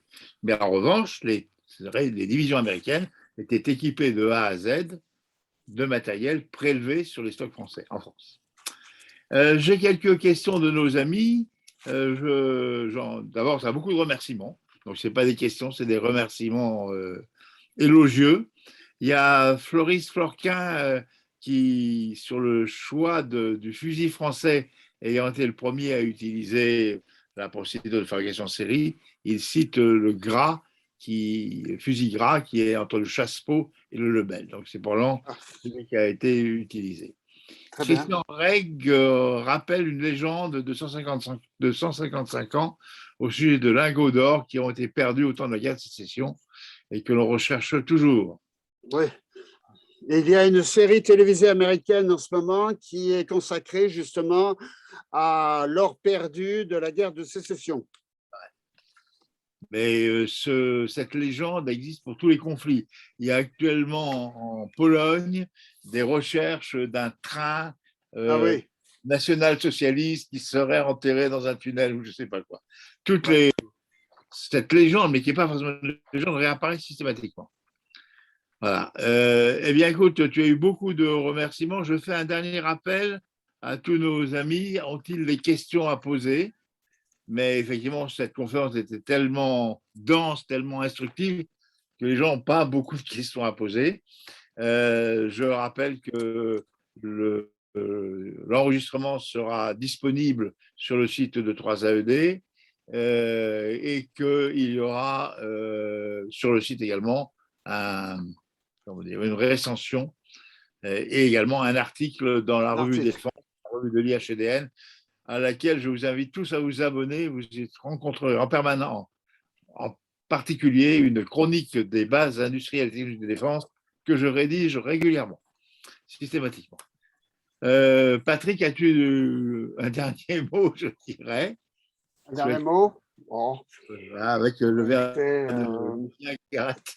Mais en revanche, les divisions américaines étaient équipées de A à Z de matériel prélevé sur les stocks français en France. J'ai quelques questions de nos amis. D'abord, ça a beaucoup de remerciements. Donc, ce n'est pas des questions, c'est des remerciements élogieux. Il y a Floris Florquin qui, sur le choix du fusil français ayant été le premier à utiliser la procédure de fabrication en série, il cite le fusil Gras qui est entre le Chassepot et le Lebel. Donc, c'est pour l'an qui a été utilisé.
Très bien.
Christian Reg rappelle une légende de 155 ans au sujet de lingots d'or qui ont été perdus au temps de la guerre de sécession et que l'on recherche toujours.
Oui. Il y a une série télévisée américaine en ce moment qui est consacrée justement à l'or perdu de la guerre de sécession.
Mais cette légende existe pour tous les conflits. Il y a actuellement en Pologne des recherches d'un train
Oui.
national-socialiste qui serait enterré dans un tunnel ou je ne sais pas quoi. Cette légende, mais qui n'est pas forcément une légende, réapparaît systématiquement. Voilà. Eh bien, écoute, tu as eu beaucoup de remerciements. Je fais un dernier rappel à tous nos amis. Ont-ils des questions à poser? Mais effectivement, cette conférence était tellement dense, tellement instructive que les gens n'ont pas beaucoup de questions à poser. Je rappelle que l'enregistrement sera disponible sur le site de 3AED et qu'il y aura sur le site également une recension et également un article dans la revue Défense, la revue de l'IHEDN, à laquelle je vous invite tous à vous abonner. Vous rencontrerez en permanence, en particulier, une chronique des bases industrielles et techniques de défense que je rédige régulièrement, systématiquement. Patrick, as-tu un dernier mot, je dirais?
Un dernier mot?
Avec le verre de cigarette.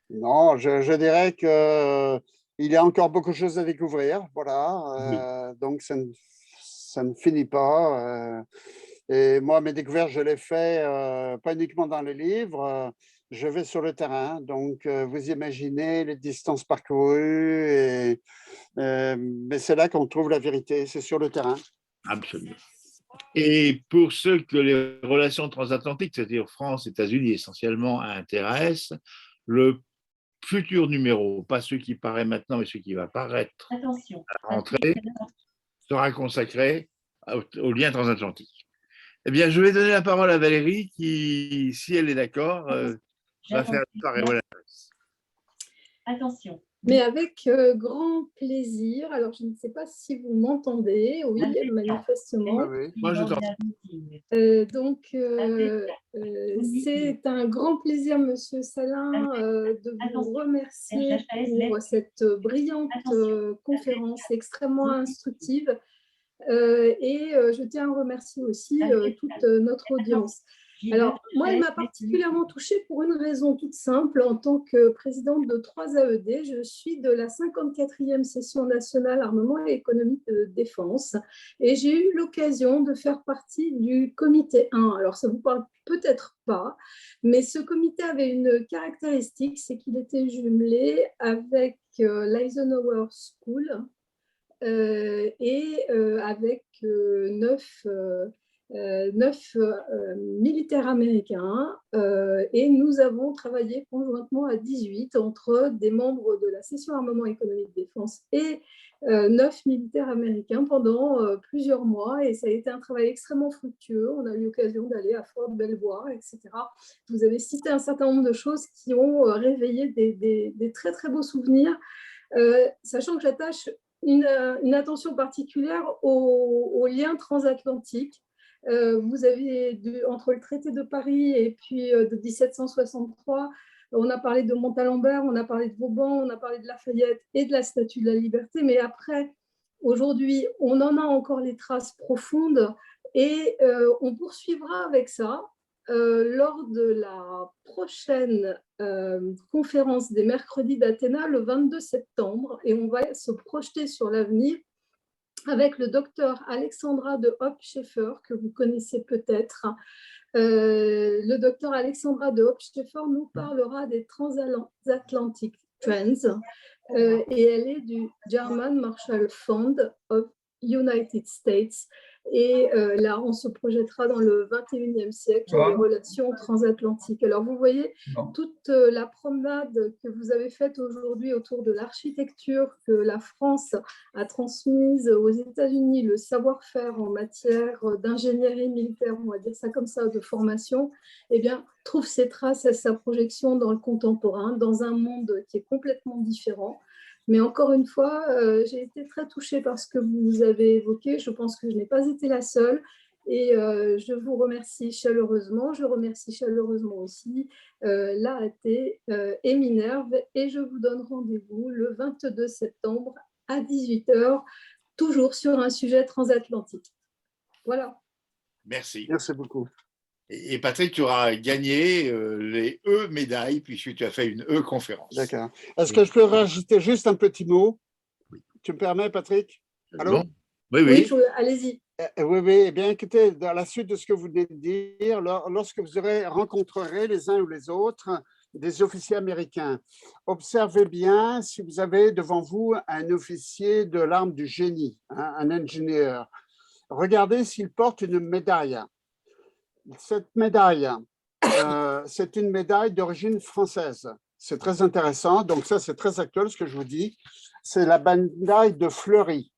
Non, je dirais qu'il y a encore beaucoup de choses à découvrir. Voilà. Donc, ça ne finit pas. Et moi, mes découvertes, je les fais pas uniquement dans les livres. Je vais sur le terrain. Donc, vous imaginez les distances parcourues. Mais c'est là qu'on trouve la vérité. C'est sur le terrain.
Absolument. Et pour ceux que les relations transatlantiques, c'est-à-dire France, États-Unis essentiellement, intéressent, le futur numéro, pas celui qui paraît maintenant, mais celui qui va paraître à la rentrée, sera consacré au lien transatlantique. Eh bien, je vais donner la parole à Valérie qui, si elle est d'accord, va faire la révélation.
Attention.
Mais avec grand plaisir. Alors, je ne sais pas si vous m'entendez. Oui, manifestement.
Moi, je t'entends.
C'est un grand plaisir, Monsieur Salin, de vous remercier pour cette brillante conférence extrêmement instructive. Et je tiens à remercier aussi toute notre audience. Alors, moi, elle m'a particulièrement touchée pour une raison toute simple. En tant que présidente de 3AED, je suis de la 54e session nationale armement et économie de défense et j'ai eu l'occasion de faire partie du comité 1. Alors, ça ne vous parle peut-être pas, mais ce comité avait une caractéristique, c'est qu'il était jumelé avec l'Eisenhower School et avec 9 militaires américains et nous avons travaillé conjointement à 18 entre des membres de la session armement économique défense et 9 militaires américains pendant plusieurs mois et ça a été un travail extrêmement fructueux. On a eu l'occasion d'aller à Fort Belvoir, etc. Vous avez cité un certain nombre de choses qui ont réveillé des très très beaux souvenirs, sachant que j'attache une attention particulière aux liens transatlantiques. Vous avez entre le traité de Paris et puis de 1763, on a parlé de Montalembert, on a parlé de Vauban, on a parlé de Lafayette et de la Statue de la Liberté, mais après, aujourd'hui, on en a encore les traces profondes et on poursuivra avec ça lors de la prochaine conférence des mercredis d'Athéna le 22 septembre et on va se projeter sur l'avenir avec le docteur Alexandra de Hopp-Scheffer, que vous connaissez peut-être. Le docteur Alexandra de Hopp-Scheffer nous parlera des transatlantic trends et elle est du German Marshall Fund of United States. Et là, on se projettera dans le 21e siècle et les relations transatlantiques. Alors, vous voyez, toute la promenade que vous avez faite aujourd'hui autour de l'architecture que la France a transmise aux États-Unis, le savoir-faire en matière d'ingénierie militaire, on va dire ça comme ça, de formation, eh bien, trouve ses traces et sa projection dans le contemporain, dans un monde qui est complètement différent. Mais encore une fois, j'ai été très touchée par ce que vous avez évoqué. Je pense que je n'ai pas été la seule. Et je vous remercie chaleureusement. Je remercie chaleureusement aussi l'AAT et Minerve. Et je vous donne rendez-vous le 22 septembre à 18h, toujours sur un sujet transatlantique. Voilà.
Merci.
Merci beaucoup.
Et Patrick, tu auras gagné les E-médailles puisque tu as fait une E-conférence.
D'accord. Est-ce que je peux rajouter juste un petit mot?
Oui.
Tu me permets, Patrick? Allô?
Bon. Oui.
Allez-y.
Oui. Eh bien, écoutez, dans la suite de ce que vous venez de dire, lorsque vous rencontrerez les uns ou les autres des officiers américains, observez bien si vous avez devant vous un officier de l'arme du génie, un ingénieur. Regardez s'il porte une médaille. Cette médaille, c'est une médaille d'origine française. C'est très intéressant. Donc ça, c'est très actuel ce que je vous dis. C'est la médaille de Fleury.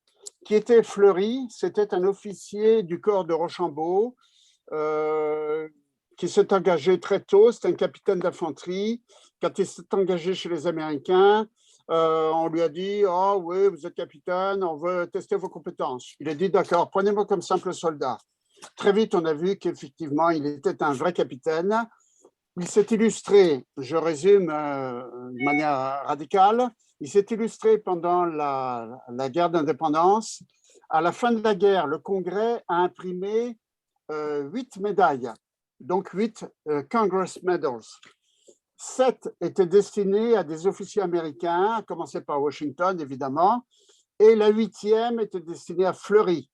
Qui était Fleury? C'était un officier du corps de Rochambeau qui s'est engagé très tôt. C'est un capitaine d'infanterie. Quand il s'est engagé chez les Américains, on lui a dit « Ah oui, vous êtes capitaine, on veut tester vos compétences. » Il a dit « D'accord, prenez-moi comme simple soldat. » Très vite, on a vu qu'effectivement, il était un vrai capitaine. Il s'est illustré, je résume de manière radicale, il s'est illustré pendant la guerre d'indépendance. À la fin de la guerre, le Congrès a imprimé 8 médailles, donc 8 Congress Medals. 7 étaient destinés à des officiers américains, à commencer par Washington, évidemment, et la 8e était destinée à Fleury.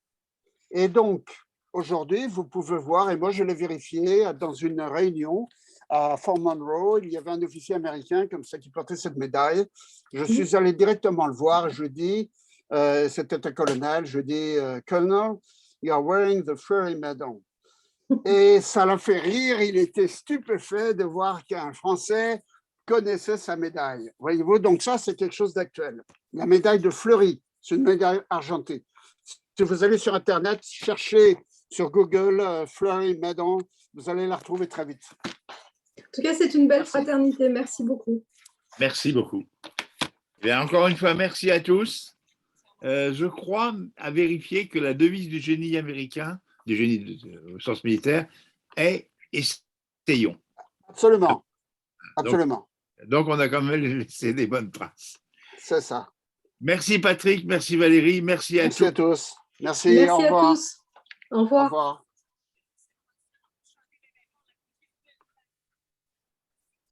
Et donc, aujourd'hui, vous pouvez voir, et moi je l'ai vérifié dans une réunion à Fort Monroe, il y avait un officier américain comme ça qui portait cette médaille. Je suis allé directement le voir, je dis, c'était un colonel, je dis, Colonel, you are wearing the Fleury Medal. Et ça l'a fait rire, il était stupéfait de voir qu'un Français connaissait sa médaille. Voyez-vous, donc ça, c'est quelque chose d'actuel. La médaille de Fleury, c'est une médaille argentée. Si vous allez sur Internet, cherchez sur Google Fleury Medal, vous allez la retrouver très vite.
En tout cas, c'est une belle fraternité. Merci beaucoup.
Merci beaucoup. Et bien, encore une fois, merci à tous. Je crois à vérifier que la devise du génie américain, du génie au sens militaire, est « essayons ».
Absolument. Absolument.
Donc, on a quand même laissé des bonnes traces.
C'est ça.
Merci Patrick, merci Valérie, merci à tous.
Merci à tous. Merci,
Merci
au revoir.
à tous. Au revoir.
Au revoir.